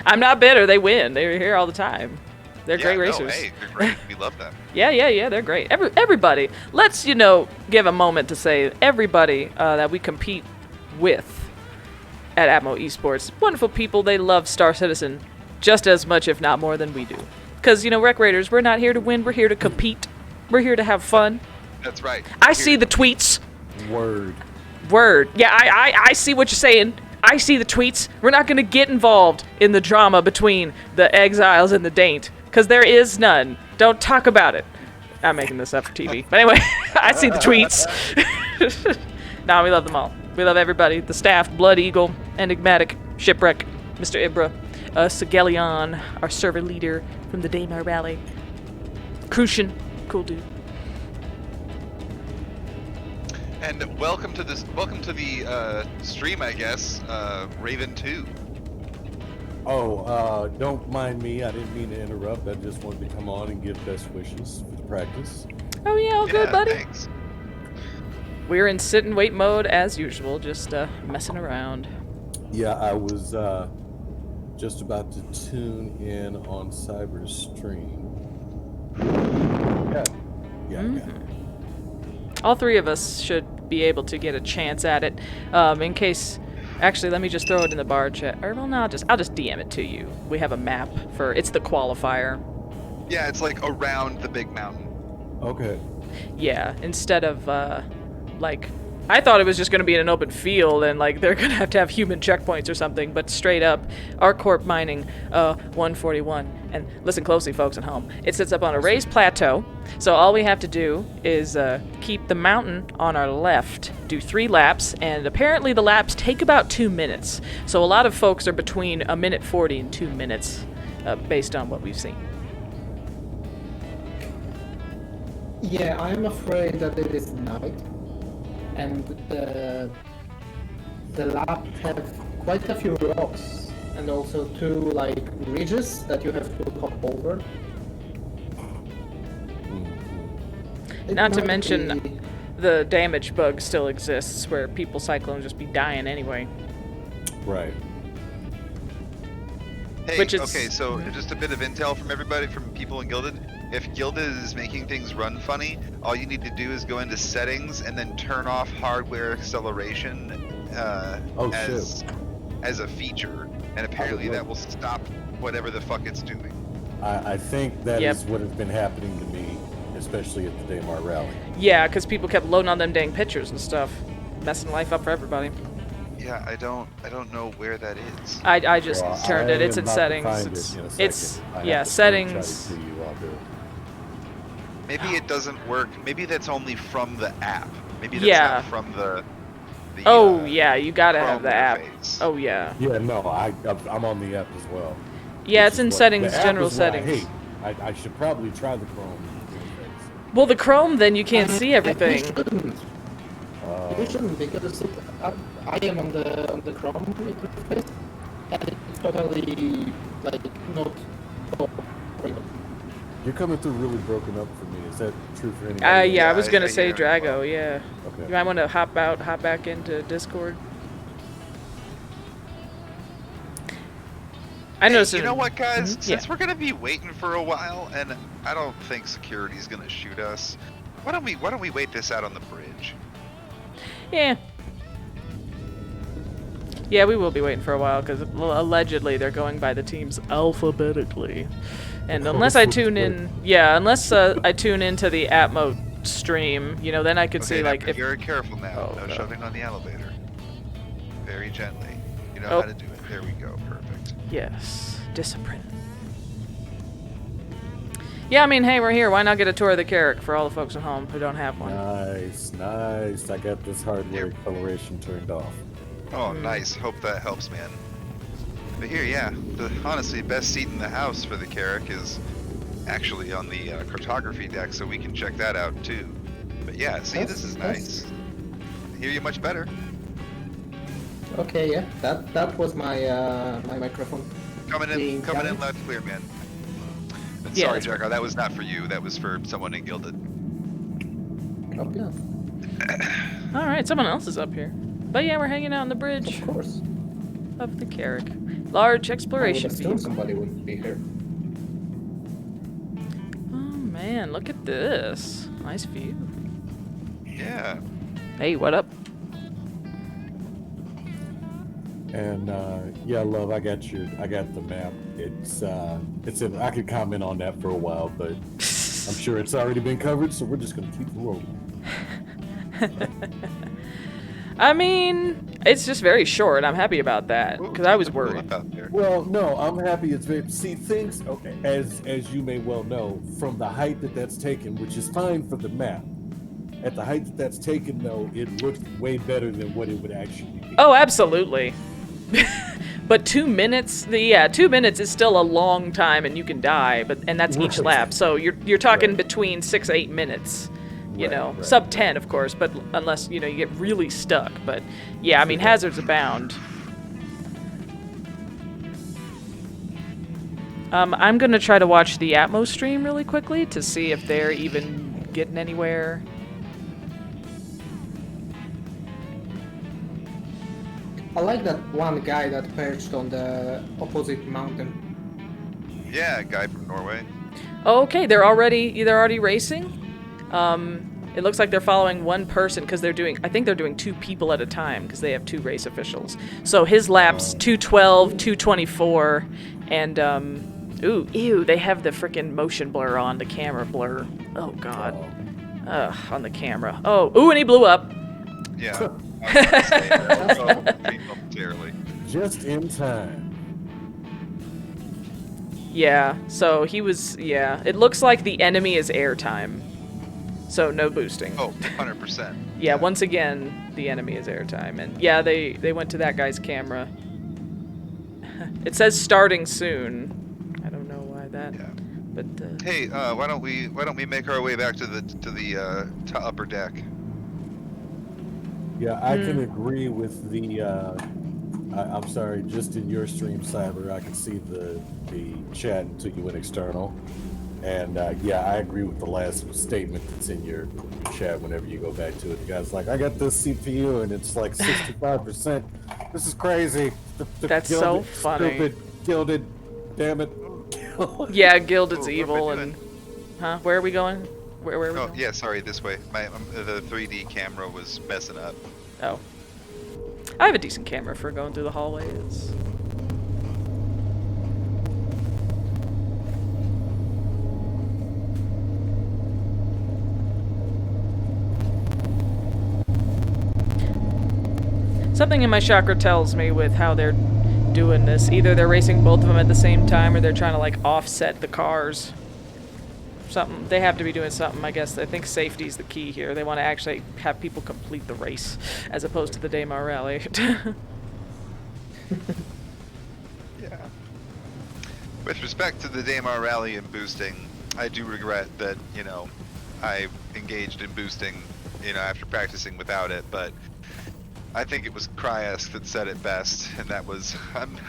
I'm not bitter. They win. They're here all the time. They're Yeah, great no, racers. hey, they're great. We love them. Yeah, they're great. Everybody. Let's, give a moment to say everybody that we compete with at Atmo Esports. Wonderful people. They love Star Citizen just as much, if not more, than we do. Because, Rec Raiders, we're not here to win. We're here to compete. We're here to have fun. That's right. I see the tweets. Word. Yeah, I see what you're saying. I see the tweets. We're not going to get involved in the drama between the Exiles and the Daint, because there is none. Don't talk about it. I'm making this up for TV. But anyway, I see the tweets. Nah, we love them all. We love everybody. The staff, Blood Eagle, Enigmatic, Shipwreck, Mr. Ibra, Sigelion, our server leader from the Daymar Rally, Crucian, cool dude. And welcome to the stream, I guess. Raven 2. Don't mind me. I didn't mean to interrupt. I just wanted to come on and give best wishes for the practice. Oh yeah, all good, buddy. Thanks. We're in sit and wait mode as usual, just messing around. Yeah, I was just about to tune in on Cyber's stream. Yeah. All three of us should be able to get a chance at it. In case, actually, let me just throw it in the bar chat. Or well, no, I'll just DM it to you. We have a map for it's the qualifier. Yeah, it's like around the big mountain. Okay. Yeah, instead of I thought it was just going to be in an open field and they're going to have human checkpoints or something, but straight up, ArcCorp Mining 141. And listen closely, folks at home. It sits up on a raised plateau, so all we have to do is keep the mountain on our left, do 3 laps, and apparently the laps take about 2 minutes. So a lot of folks are between 1:40 and 2 minutes, based on what we've seen. Yeah, I'm afraid that it is night, and the lab have quite a few rocks, and also 2 ridges that you have to hop over. It Not to might mention be- the damage bug still exists, where people cyclones just be dying anyway. Right. Hey, Which is- okay, so just a bit of intel from everybody, from people in Gilded. If Gilded is making things run funny, all you need to do is go into settings and then turn off hardware acceleration as a feature, and apparently that will stop whatever the fuck it's doing. I think that Yep. is what has been happening to me, especially at the Daymar Rally. Yeah, because people kept loading on them dang pictures and stuff, messing life up for everybody. Yeah, I don't know where that is. I just Well, turned it. It's am in about to settings. find It's, it in a it's second. I have yeah, to screenshot settings. it to you, I'll do it. Maybe it doesn't work. Maybe that's only from the app. Maybe that's Yeah. not from the Oh yeah, you gotta have Chrome the app. interface. Oh yeah. Yeah, no, I'm on the app as well. Yeah, Which it's is in what- settings, the app general is what I settings. hate. I should probably try the Chrome interface. Well, the Chrome, then you can't see You everything. shouldn't. You shouldn't, because I am on the Chrome interface, and it's totally not operable. You're coming through really broken up for me. Is that true for anybody? else? Yeah, I was gonna I say hear it Drago. Yeah. Okay. You might want to hop back into Discord. I Hey, noticed. you know what, guys? Mhm, Since yeah. we're gonna be waiting for a while, and I don't think security's gonna shoot us, why don't we wait this out on the bridge? Yeah. Yeah, we will be waiting for a while because allegedly they're going by the teams alphabetically. And unless I tune in, unless I tune into the Atmo stream, you know, then I could see now like be if. very careful now. Oh, No no. shoving on the elevator. Very gently. You know Oh. how to do it. There we go. Perfect. Yes, discipline. Yeah, I mean, hey, we're here. Why not get a tour of the Carrack for all the folks at home who don't have one? Nice, nice. I got this hardware coloration turned off. Oh, nice. Hope that helps, man. But here, yeah, the honestly best seat in the house for the Carrack is actually on the cartography deck, so we can check that out too. But yeah, see, this is nice. I hear you much better. Okay, yeah, that was my my microphone. Coming in loud and clear, man. And Yeah, sorry, that's Jacko, that was not for you. That was for someone in Gilded. Copy that. All right, someone else is up here. But yeah, we're hanging out on the bridge Of course. of the Carrack. Large I would exploration assume vehicle. somebody would be here. Oh man, look at this. Nice view. Yeah. Hey, what up? And yeah, love, I got the map. It's in, I could comment on that for a while, but I'm sure it's already been covered, so we're just gonna keep rolling. I mean, it's just very short. I'm happy about that because I was worried. Out there. Well, no, I'm happy it's very. See, things. Okay, as you may well know, from the height that's taken, which is fine for the map. At the height that's taken, though, it looks way better than what it would actually be. Oh, absolutely. But 2 minutes, 2 minutes is still a long time, and you can die. And that's each Right. lap. So you're talking Right. between 6-8 minutes. You Right, know, right. sub 10, of course, but unless you get really stuck. But yeah, I mean, hazards abound. I'm gonna try to watch the Atmo stream really quickly to see if they're even getting anywhere. I like that one guy that perched on the opposite mountain. Yeah, guy from Norway. Okay, they're already racing. It looks like they're following one person because I think they're doing 2 people at a time because they have 2 race officials. So his lap's 2:12, 2:24, and ew, they have the freaking motion blur on, the camera blur. Oh god. Ugh, on the camera. And he blew up. Yeah. I was gonna say that. Pretty momentarily. Just in time. Yeah, so he was, it looks like the enemy is airtime. So no boosting. Oh, 100%. Yeah, once again, the enemy is airtime. And yeah, they went to that guy's camera. It says starting soon. I don't know why that. Yeah. But Hey, why don't we make our way back to the upper deck? Yeah, I can agree with the. I'm sorry, just in your stream, Cyber, I can see the chat until you went external. And yeah, I agree with the last statement that's in your chat whenever you go back to it. The guy's like, I got this CPU and it's like 65%. This is crazy. That's so funny. Gilded, damn it. yeah, Gilded's What are we evil and. Huh? Where are we going? Where are we Oh, going? yeah, sorry, this way. The 3D camera was messing up. Oh. I have a decent camera for going through the hallways. Something in my chakra tells me with how they're doing this. Either they're racing both of them at the same time or they're trying to like offset the cars. Something. They have to be doing something, I guess. I think safety's the key here. They want to actually have people complete the race as opposed to the Daymar Rally. Yeah. With respect to the Daymar Rally and boosting, I do regret that, I engaged in boosting, after practicing without it, but I think it was Kryask that said it best, and that was,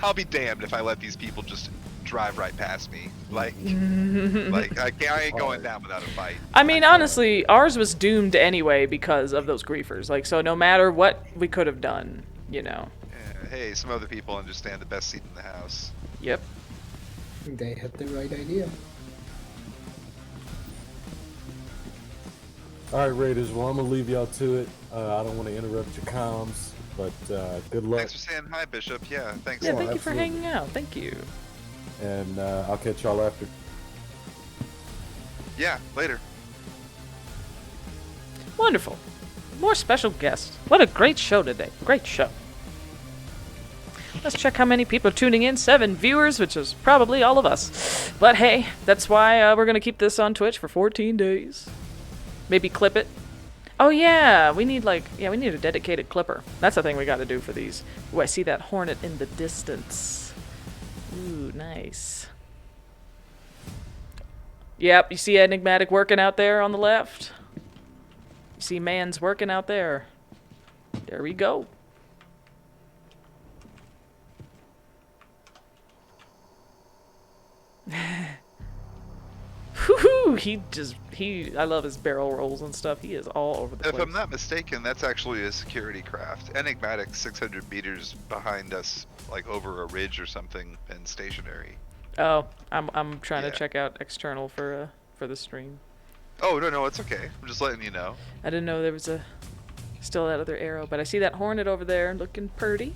I'll be damned if I let these people just drive right past me. Like I ain't going down without a fight. I mean, honestly, ours was doomed anyway because of those griefers. Like, so no matter what we could have done, Yeah, hey, some other people understand the best seat in the house. Yep. They had the right idea. All right, Raiders. Well, I'm gonna leave y'all to it. I don't want to interrupt your comms. But good luck, Thanks for saying hi, Bishop. Yeah, thanks. Yeah, Oh, thank you for absolutely. hanging out. Thank you. and I'll catch y'all after. Yeah, later. Wonderful. More special guests. What a great show today. Great show. Let's check how many people are tuning in. 7 viewers, which is probably all of us. But hey, that's why we're going to keep this on Twitch for 14 days. Maybe clip it. Oh yeah, we need we need a dedicated clipper. That's the thing we got to do for these. Ooh, I see that hornet in the distance. Ooh, nice. Yep, you see Enigmatic working out there on the left? You see man's working out there. There we go. Whoo-hoo! I love his barrel rolls and stuff. He is all over the If place. I'm not mistaken, that's actually a security craft. Enigmatic 600 meters behind us, like over a ridge or something, and stationary. Oh, I'm trying to Yeah. check out external for the stream. Oh, no, it's okay. I'm just letting you know. I didn't know there was still that other arrow, but I see that hornet over there looking purty.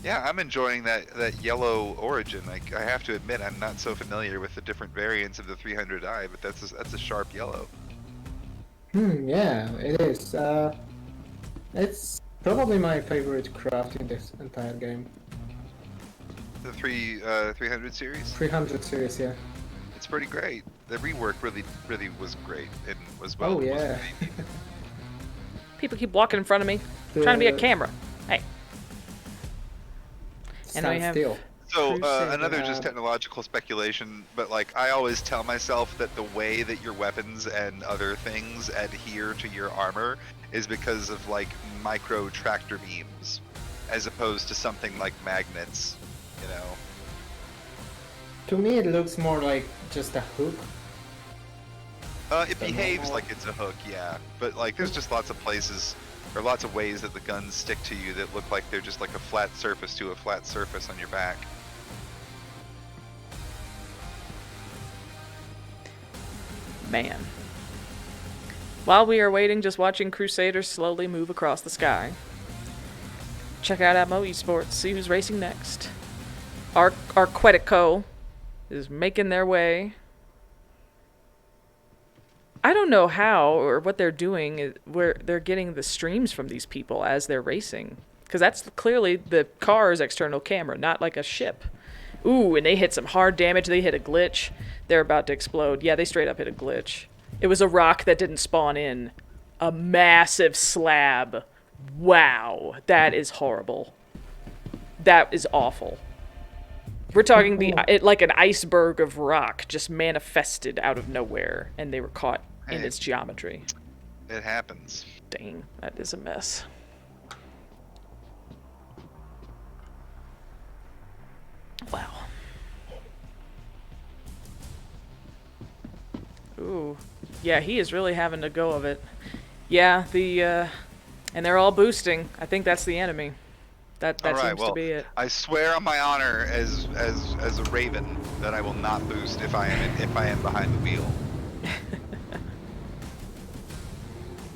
Yeah, I'm enjoying that yellow origin. I have to admit, I'm not so familiar with the different variants of the 300i, but that's a sharp yellow. Yeah, it is. It's probably my favorite craft in this entire game. The 300 series. 300 series, yeah. It's pretty great. The rework really was great and was Oh, yeah. People keep walking in front of me, trying to be a camera. Hey. And we Stand have still. So Crusader. another just technological speculation, but like I always tell myself that the way that your weapons and other things adhere to your armor is because of like micro tractor beams, as opposed to something like magnets, you know. To me, it looks more like just a hook. It behaves like it's a hook, yeah, but like there's just lots of places or lots of ways that the guns stick to you that look like they're just like a flat surface to a flat surface on your back. Man. While we are waiting, just watching Crusaders slowly move across the sky. Check out Atmo Esports, see who's racing next. Arquetico is making their way. I don't know how or what they're doing, where they're getting the streams from these people as they're racing. Because that's clearly the car's external camera, not like a ship. Ooh, and they hit some hard damage. They hit a glitch. They're about to explode. Yeah, they straight up hit a glitch. It was a rock that didn't spawn in. A massive slab. Wow, that is horrible. That is awful. We're talking like an iceberg of rock just manifested out of nowhere, and they were caught in Hey. its geometry. It happens. Dang, that is a mess. Wow. Ooh. Yeah, he is really having to go of it. Yeah, and they're all boosting. I think that's the enemy. That All right, seems well, to be it. I swear on my honor as a raven that I will not boost if I am behind the wheel.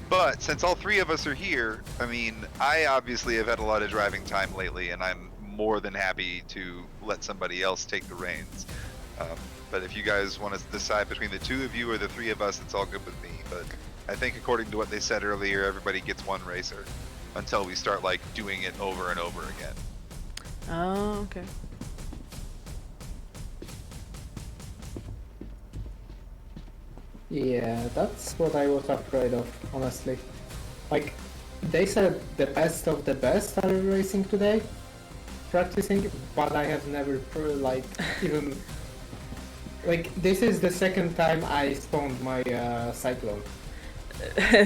But since all three of us are here, I mean, I obviously have had a lot of driving time lately, and I'm more than happy to let somebody else take the reins. But if you guys want to decide between the two of you or the three of us, it's all good with me. But I think according to what they said earlier, everybody gets one racer until we start like doing it over and over again. Oh, okay. Yeah, that's what I was afraid of, honestly. Like, they said the best of the best are racing today, practicing, but I have never, even... Like, this is the second time I spawned my Cyclone.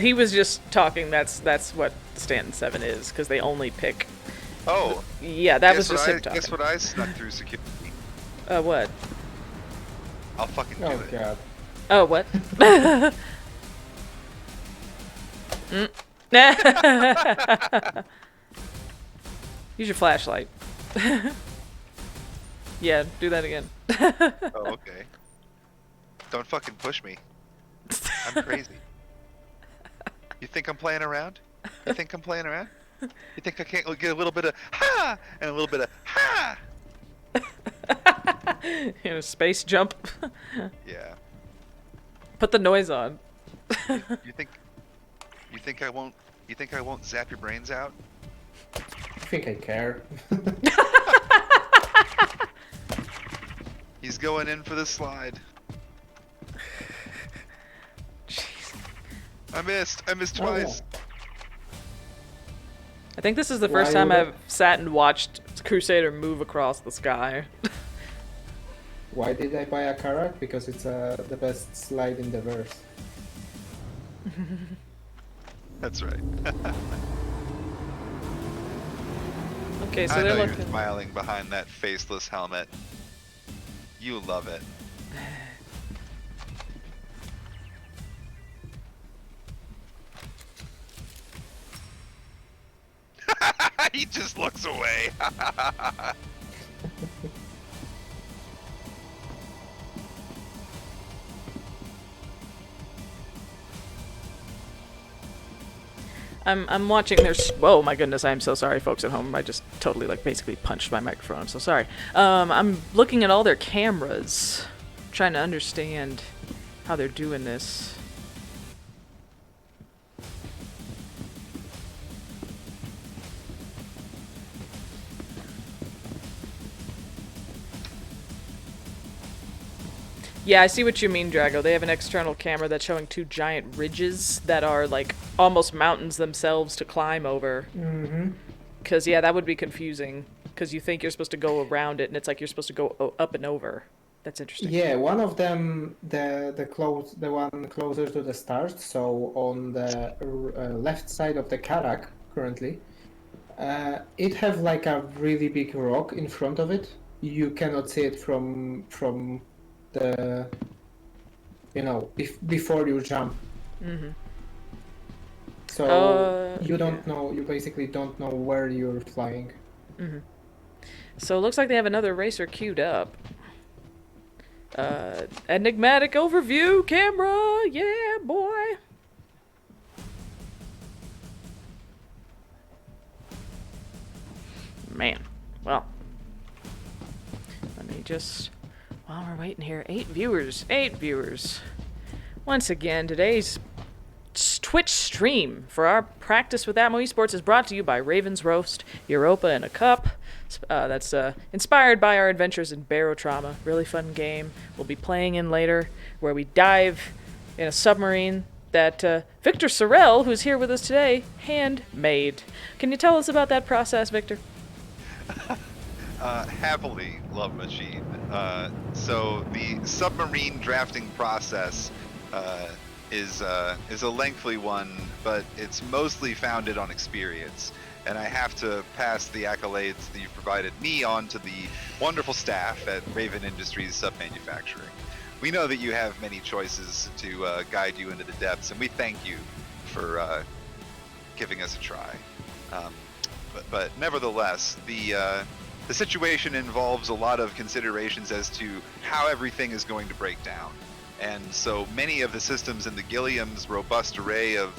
He was just talking. That's what Stanton 7 is, because they only pick. Oh, Yeah, that was just him talking. guess what I snuck through security. What? I'll fucking do Oh it. god. Oh, what? Use your flashlight. Yeah, do that again. Oh, okay. Don't fucking push me. I'm crazy. You think I'm playing around? You think I'm playing around? You think I can't get a little bit of ha and a little bit of ha? Space jump. Yeah. Put the noise on. You think I won't? You think I won't zap your brains out? I think I care. He's going in for the slide. Jeez. I missed twice. I think this is the first Why time would I've sat and watched Crusader move across the sky. Why did I buy a Karak? Because it's the best slide in the verse. That's right. Okay, so I they're know you're looking. smiling behind that faceless helmet. You love it. He just looks away. I'm watching. There's. Whoa, my goodness! I'm so sorry, folks at home. I just totally basically punched my microphone. I'm so sorry. I'm looking at all their cameras, trying to understand how they're doing this. Yeah, I see what you mean, Drago. They have an external camera that's showing two giant ridges that are like almost mountains themselves to climb over. Mm-hmm. Because, yeah, that would be confusing. Because you think you're supposed to go around it, and it's like you're supposed to go up and over. That's interesting. Yeah, one of them, the one closer to the start, so on the left side of the Karak currently, it have like a really big rock in front of it. You cannot see it from the, before you jump. Mm-hmm. So you don't know. You basically don't know where you're flying. Mm-hmm. So it looks like they have another racer queued up. Enigmatic overview camera, yeah, boy. Man, well, let me just, while we're waiting here, 8 viewers. Once again, today's Twitch stream for our Practice with Atmo Esports is brought to you by Raven's Roast, Europa in a Cup. That's inspired by our adventures in Barotrauma. Really fun game we'll be playing in later, where we dive in a submarine that Victor Sorrell, who's here with us today, handmade. Can you tell us about that process, Victor? Happily, Love Machine. So the submarine drafting process is a lengthy one, but it's mostly founded on experience. And I have to pass the accolades that you've provided me on to the wonderful staff at Raven Industries Submanufacturing. We know that you have many choices to guide you into the depths, and we thank you for giving us a try. But nevertheless, the situation involves a lot of considerations as to how everything is going to break down. And so many of the systems in the Gilliam's robust array of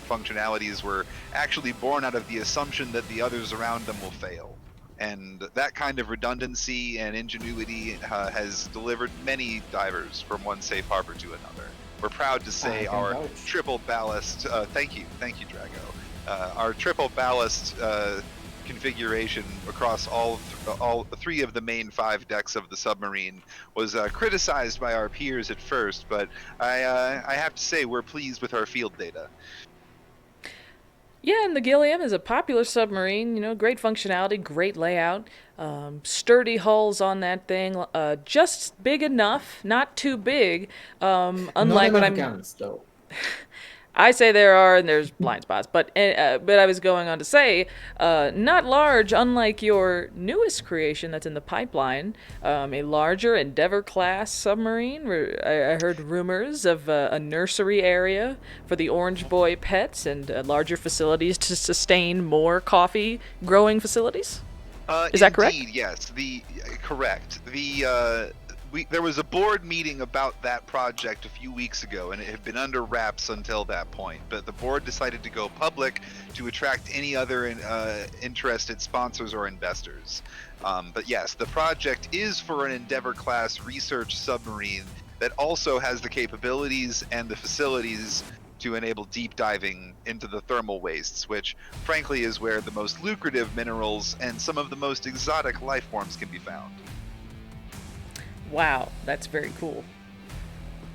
functionalities were actually born out of the assumption that the others around them will fail. And that kind of redundancy and ingenuity has delivered many divers from one safe harbor to another. We're proud to say our triple ballast, thank you Drago, our triple ballast configuration across all 3 of the main 5 decks of the submarine was criticized by our peers at first, but I have to say we're pleased with our field data. Yeah, and the Gilliam is a popular submarine, great functionality, great layout, sturdy hulls on that thing, just big enough, not too big, unlike what I'm... guns, though. I say there are, and there's blind spots, but I was going on to say, not large, unlike your newest creation that's in the pipeline, a larger Endeavor-class submarine. I heard rumors of a nursery area for the Orange Boy pets and larger facilities to sustain more coffee growing facilities. Is that correct? Indeed, yes. Correct. there was a board meeting about that project a few weeks ago, and it had been under wraps until that point. But the board decided to go public to attract any other interested sponsors or investors. But yes, the project is for an Endeavour-class research submarine that also has the capabilities and the facilities to enable deep diving into the thermal wastes, which frankly is where the most lucrative minerals and some of the most exotic life forms can be found. Wow, that's very cool.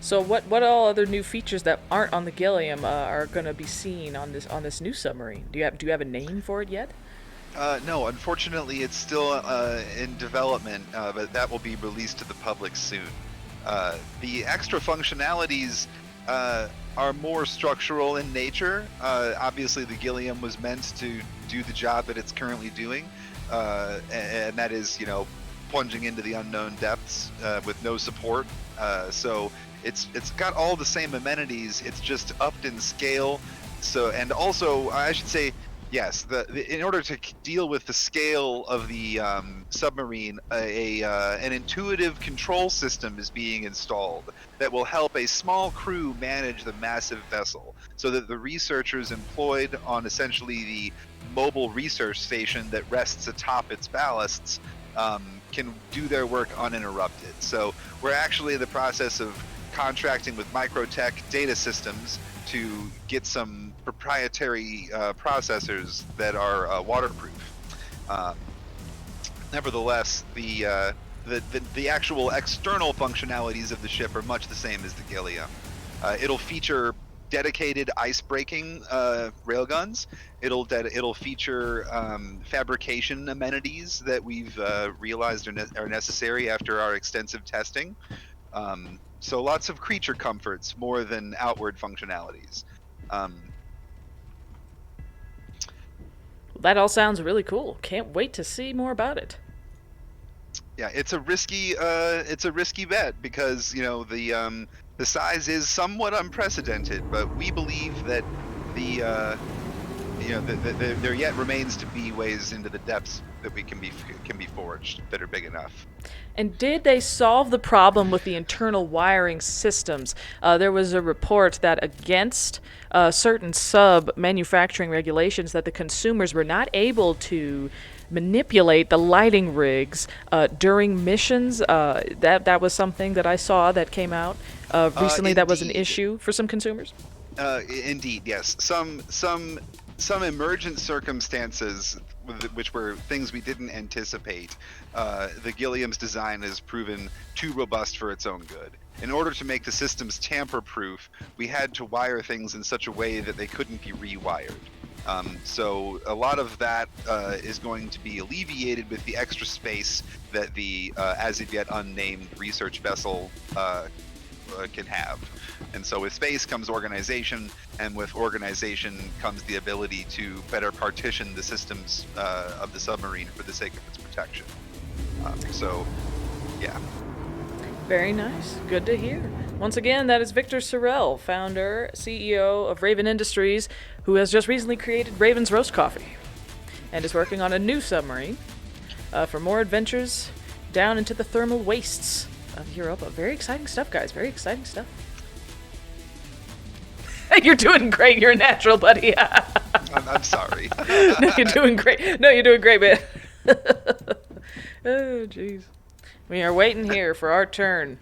So what all other new features that aren't on the Gilliam are going to be seen on this new submarine? Do you have a name for it yet? No, unfortunately, it's still in development, but that will be released to the public soon. The extra functionalities are more structural in nature. Obviously, the Gilliam was meant to do the job that it's currently doing, and that is, plunging into the unknown depths with no support. So it's got all the same amenities. It's just upped in scale. So, and also, I should say, yes, in order to deal with the scale of the submarine, an intuitive control system is being installed that will help a small crew manage the massive vessel, so that the researchers employed on essentially the mobile research station that rests atop its ballasts can do their work uninterrupted. So we're actually in the process of contracting with Microtech Data Systems to get some proprietary processors that are waterproof. Nevertheless, the actual external functionalities of the ship are much the same as the Gilliam. It'll feature dedicated ice-breaking railguns. It'll feature fabrication amenities that we've realized are necessary after our extensive testing. So lots of creature comforts more than outward functionalities. That all sounds really cool. Can't wait to see more about it. Yeah, it's a risky bet because the size is somewhat unprecedented, but we believe that there yet remains to be ways into the depths that we can be forged that are big enough. And did they solve the problem with the internal wiring systems? There was a report that against certain sub-manufacturing regulations that the consumers were not able to manipulate the lighting rigs during missions. That was something that I saw that came out recently. That was an issue for some consumers. Indeed, yes. Some emergent circumstances, which were things we didn't anticipate, the Gilliam's design has proven too robust for its own good. In order to make the systems tamper-proof, we had to wire things in such a way that they couldn't be rewired. So a lot of that is going to be alleviated with the extra space that the as of yet unnamed research vessel can have. And so with space comes organization, and with organization comes the ability to better partition the systems of the submarine for the sake of its protection. So, yeah. Very nice. Good to hear. Once again, that is Victor Sorrell, founder, CEO of Raven Industries, who has just recently created Raven's Roast Coffee and is working on a new submarine for more adventures down into the thermal wastes of Europa. Very exciting stuff, guys. Very exciting stuff. You're doing great. You're a natural, buddy. I'm sorry. No, you're doing great. No, you're doing great, man. Oh, jeez. We are waiting here for our turn.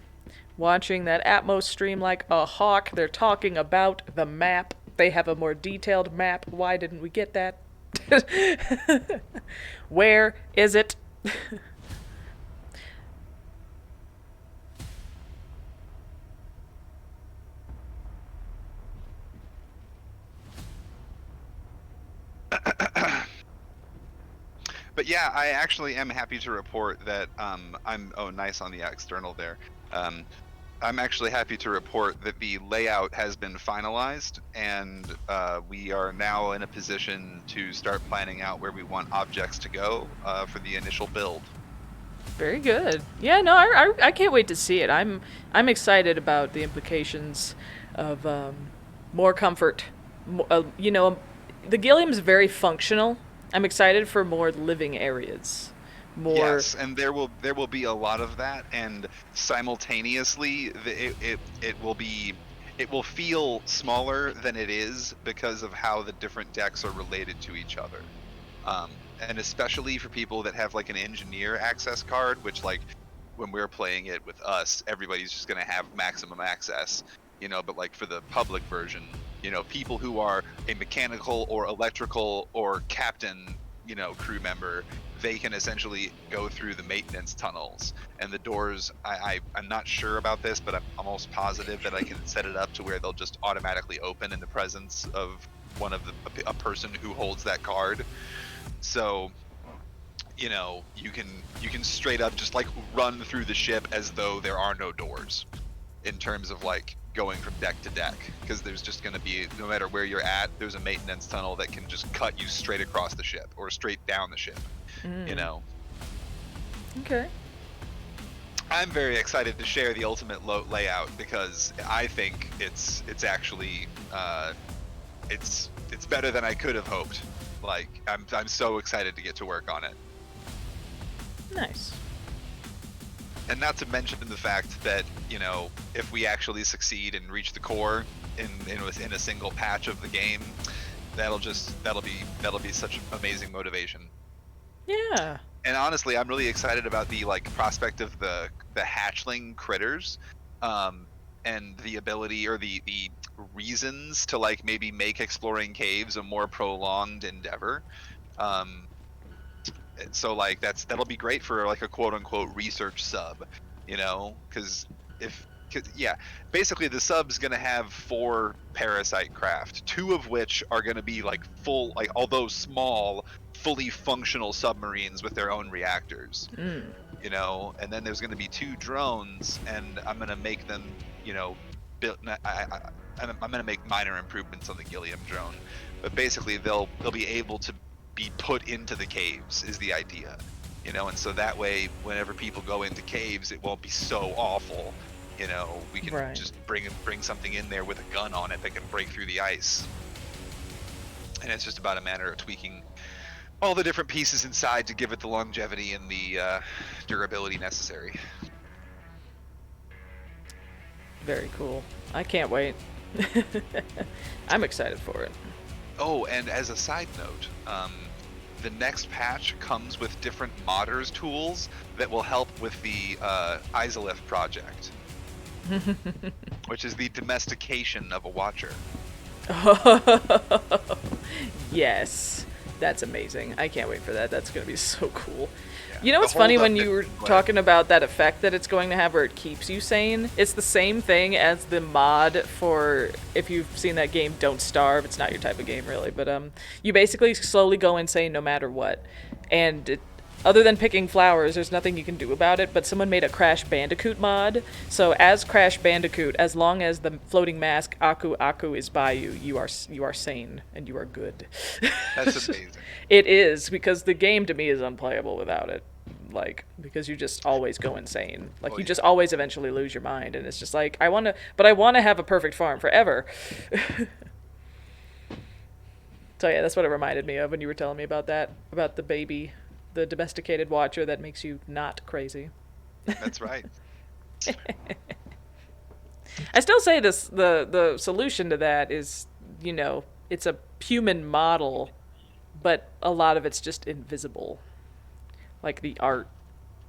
Watching that Atmos stream like a hawk. They're talking about the map. They have a more detailed map. Why didn't we get that? Where is it? But yeah, I actually am happy to report that nice on the external there. I'm actually happy to report that the layout has been finalized, and we are now in a position to start planning out where we want objects to go for the initial build. Very good. Yeah, no, I can't wait to see it. I'm excited about the implications of more comfort. The Gilliam's very functional. I'm excited for more living areas, more. Yes, and there will be a lot of that, and simultaneously it will feel smaller than it is because of how the different decks are related to each other. And especially for people that have like an engineer access card, which like when we're playing it with us, everybody's just going to have maximum access, but like for the public version, people who are a mechanical or electrical or captain, crew member, they can essentially go through the maintenance tunnels and the doors. I'm not sure about this, but I'm almost positive that I can set it up to where they'll just automatically open in the presence of a person who holds that card. So, you can straight up just like run through the ship as though there are no doors in terms of like going from deck to deck, because there's just going to be, no matter where you're at, there's a maintenance tunnel that can just cut you straight across the ship or straight down the ship. Okay. I'm very excited to share the ultimate layout because I think it's actually it's better than I could have hoped. Like I'm so excited to get to work on it. Nice. And not to mention the fact that, if we actually succeed and reach the core within a single patch of the game, that'll be such amazing motivation. Yeah. And honestly, I'm really excited about the like prospect of the hatchling critters, and the ability or the reasons to like maybe make exploring caves a more prolonged endeavor. So like that'll be great for like a quote unquote research sub, because basically the sub's gonna have 4 parasite craft, 2 of which are gonna be like full, like although small, fully functional submarines with their own reactors. And then there's gonna be 2 drones, and I'm gonna make them, build. I'm gonna make minor improvements on the Gilliam drone, but basically they'll be able to be put into the caves is the idea, and so that way whenever people go into caves it won't be so awful. We can just bring something in there with a gun on it that can break through the ice, and it's just about a matter of tweaking all the different pieces inside to give it the longevity and the durability necessary. Very cool. I can't wait. I'm excited for it. Oh, and as a side note, the next patch comes with different modders tools that will help with the Izalith project, which is the domestication of a watcher. Yes, that's amazing. I can't wait for that. That's going to be so cool. Yeah. You know what's The funny hold when up you were that- talking about that effect that it's going to have where it keeps you sane? It's the same thing as the mod for, if you've seen that game Don't Starve, it's not your type of game really, but you basically slowly go insane no matter what. And other than picking flowers, there's nothing you can do about it, but someone made a Crash Bandicoot mod. So as Crash Bandicoot, as long as the floating mask Aku Aku is by you, you are sane and you are good. That's amazing. It is, because the game to me is unplayable without it. Like, because you just always go insane. Like, you just always eventually lose your mind, and it's just like, I want to have a perfect farm forever. So yeah, that's what it reminded me of when you were telling me about that, about the baby, the domesticated watcher that makes you not crazy. That's right. I still say this, the solution to that is, it's a human model, but a lot of it's just invisible. Like the art,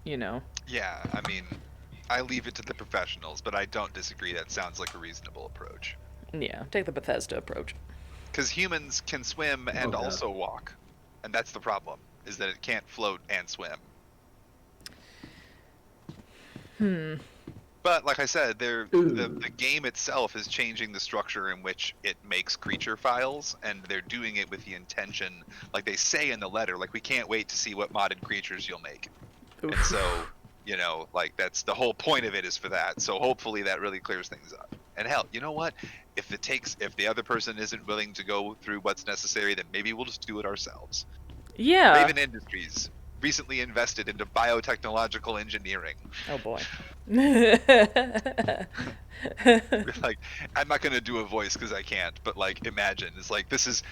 Yeah, I mean, I leave it to the professionals, but I don't disagree. That sounds like a reasonable approach. Yeah, take the Bethesda approach. Because humans can swim and God. also walk, and that's the problem, is that it can't float and swim. But like I said, the game itself is changing the structure in which it makes creature files, and they're doing it with the intention, like they say in the letter, like we can't wait to see what modded creatures you'll make. Oof. And so, like that's the whole point of it is for that. So hopefully that really clears things up. And hell, you know what? If the other person isn't willing to go through what's necessary, then maybe we'll just do it ourselves. Yeah. Raven Industries, recently invested into biotechnological engineering. Oh boy. Like, I'm not gonna do a voice because I can't, but like, imagine it's like this is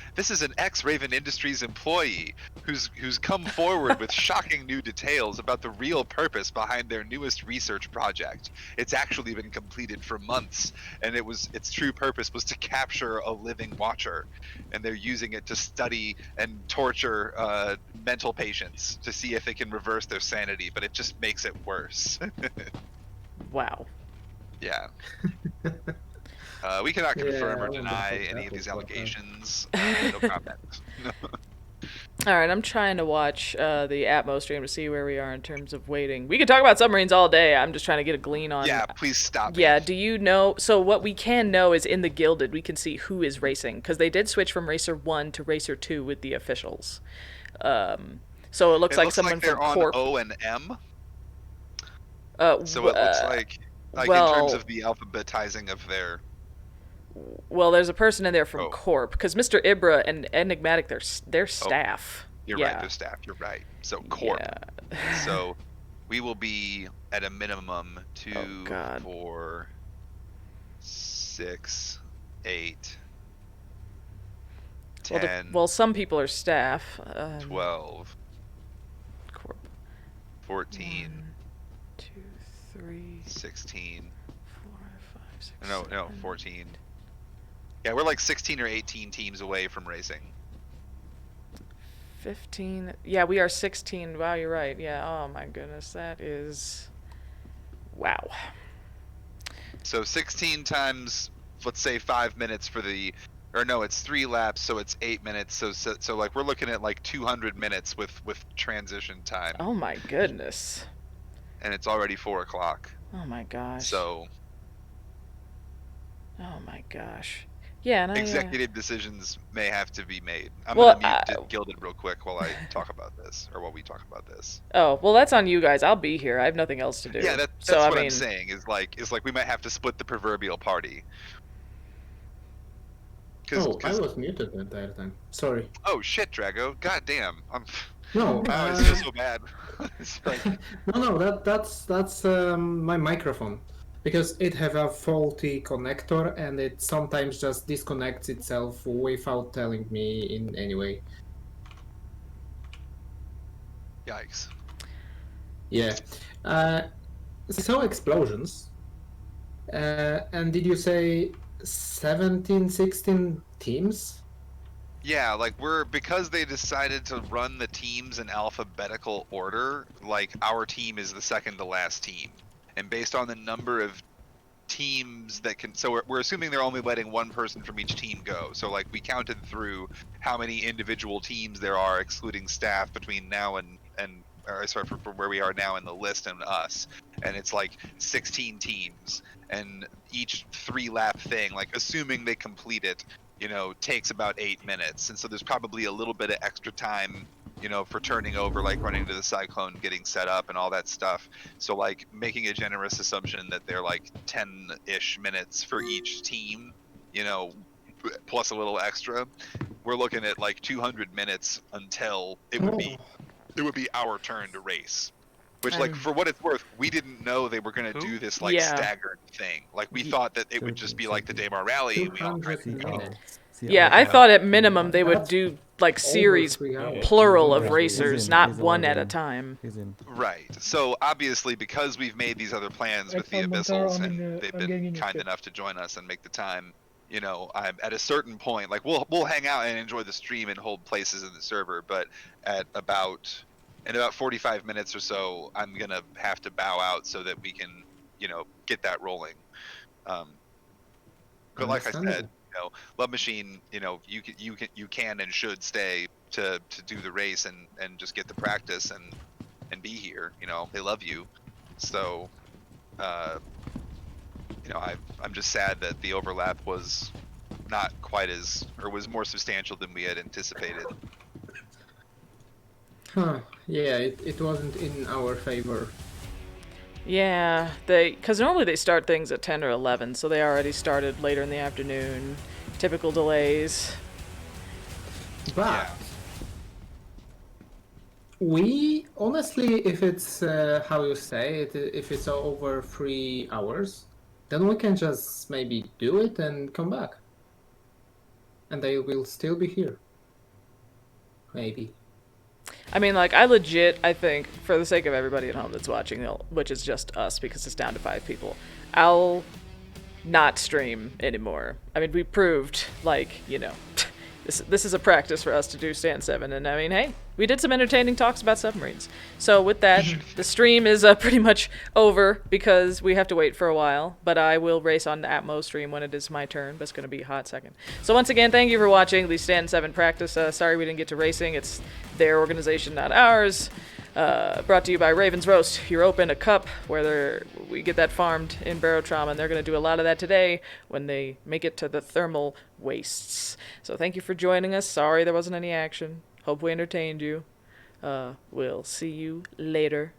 an ex-Raven Industries employee who's come forward with shocking new details about the real purpose behind their newest research project. It's actually been completed for months, and its true purpose was to capture a living watcher, and they're using it to study and torture mental patients to see if they can reverse their sanity, but it just makes it worse. Wow. Yeah. We cannot confirm Yeah, or I wonder deny if any that of these was what allegations. No comment. All right, I'm trying to watch the Atmos stream to see where we are in terms of waiting. We could talk about submarines all day. I'm just trying to get a glean on. Yeah, please stop me. Yeah, do you know? So what we can know is in the Gilded, we can see who is racing because they did switch from Racer 1 to Racer 2 with the officials. So it looks like someone they're from on Corp. O and M. So w- it looks like in terms of the alphabetizing of their. Well, there's a person in there from Oh. Corp because Mr. Ibra and Enigmatic, they're staff. You're right, their staff. You're right. So Corp. Yeah. So we will be at a minimum 2, God. 4, 6, 8, 10, Well, some people are staff. 12, Corp. 14, 1, 2, 3, 16. 4, 5, 6. No, 7. 14. Yeah, we're like 16 or 18 teams away from racing. 15. Yeah, we are 16. Wow, you're right. Yeah. Oh my goodness, that is. Wow. So 16 times, let's say 5 minutes for the, or no, it's 3 laps, so it's 8 minutes. So like we're looking at like 200 minutes with transition time, Oh my goodness. and it's already 4 o'clock. Oh my gosh. So Oh my gosh. Yeah, and executive decisions may have to be made. I'm Well, gonna mute Gilded real quick while I talk about this, or while we talk about this. Oh, well, that's on you guys. I'll be here. I have nothing else to do. Yeah, that's so, what I mean, I'm saying. Is like we might have to split the proverbial party. Oh, I was muted the entire time. Sorry. Oh shit, Drago! God damn! No, I feel so bad. It's like, that's my microphone, because it have a faulty connector and it sometimes just disconnects itself without telling me in any way. yikes. Yeah. So explosions. And did you say 17, 16 teams? Yeah, like because they decided to run the teams in alphabetical order, like our team is the second to last team. And based on the number of teams that can, so we're assuming they're only letting one person from each team go. So like we counted through how many individual teams there are, excluding staff, between now and from where we are now in the list and us. And it's like 16 teams, and each 3-lap thing, like assuming they complete it, takes about 8 minutes. And so there's probably a little bit of extra time, for turning over, like running to the cyclone, getting set up and all that stuff. So like making a generous assumption that they're like 10-ish minutes for each team, plus a little extra, we're looking at like 200 minutes until it would be our turn to race. Which, like, for what it's worth, we didn't know they were going to do this, like, staggered thing. Like, we thought that it would just be like the Daymar Rally, and we all tried 200 to go. minutes. yeah, I thought at minimum they would do, like, series Over 3 hours. plural of He's racers, in, not he's one at already a in. time. He's in. Right. So, obviously, because we've made these other plans with the Abyssals, and they've been kind enough to join us and make the time, I'm at a certain point, like, we'll hang out and enjoy the stream and hold places in the server, but in about 45 minutes or so, I'm going to have to bow out so that we can, get that rolling. But like I said, Love Machine, you can and should stay to do the race and just get the practice and be here. They love you. So, I'm just sad that the overlap was not quite was more substantial than we had anticipated. Huh. Yeah, it wasn't in our favor. Yeah, because normally they start things at 10 or 11, so they already started later in the afternoon. Typical delays. But Yeah. We honestly, if it's how you say it, if it's over 3 hours, then we can just maybe do it and come back, and they will still be here. Maybe. I mean, like, I think, for the sake of everybody at home that's watching, which is just us because it's down to 5 people, I'll not stream anymore. I mean, we proved, like, this is a practice for us to do Stand 7, and I mean, hey, we did some entertaining talks about submarines. So with that, the stream is pretty much over because we have to wait for a while, but I will race on the Atmo stream when it is my turn, but it's going to be a hot second. So once again, thank you for watching the Stand 7 practice. Sorry we didn't get to racing. It's their organization, not ours. Brought to you by Raven's Roast. You're open a cup where we get that farmed in Barotrauma, and they're going to do a lot of that today when they make it to the thermal wastes. So thank you for joining us. Sorry there wasn't any action. Hope we entertained you. We'll see you later.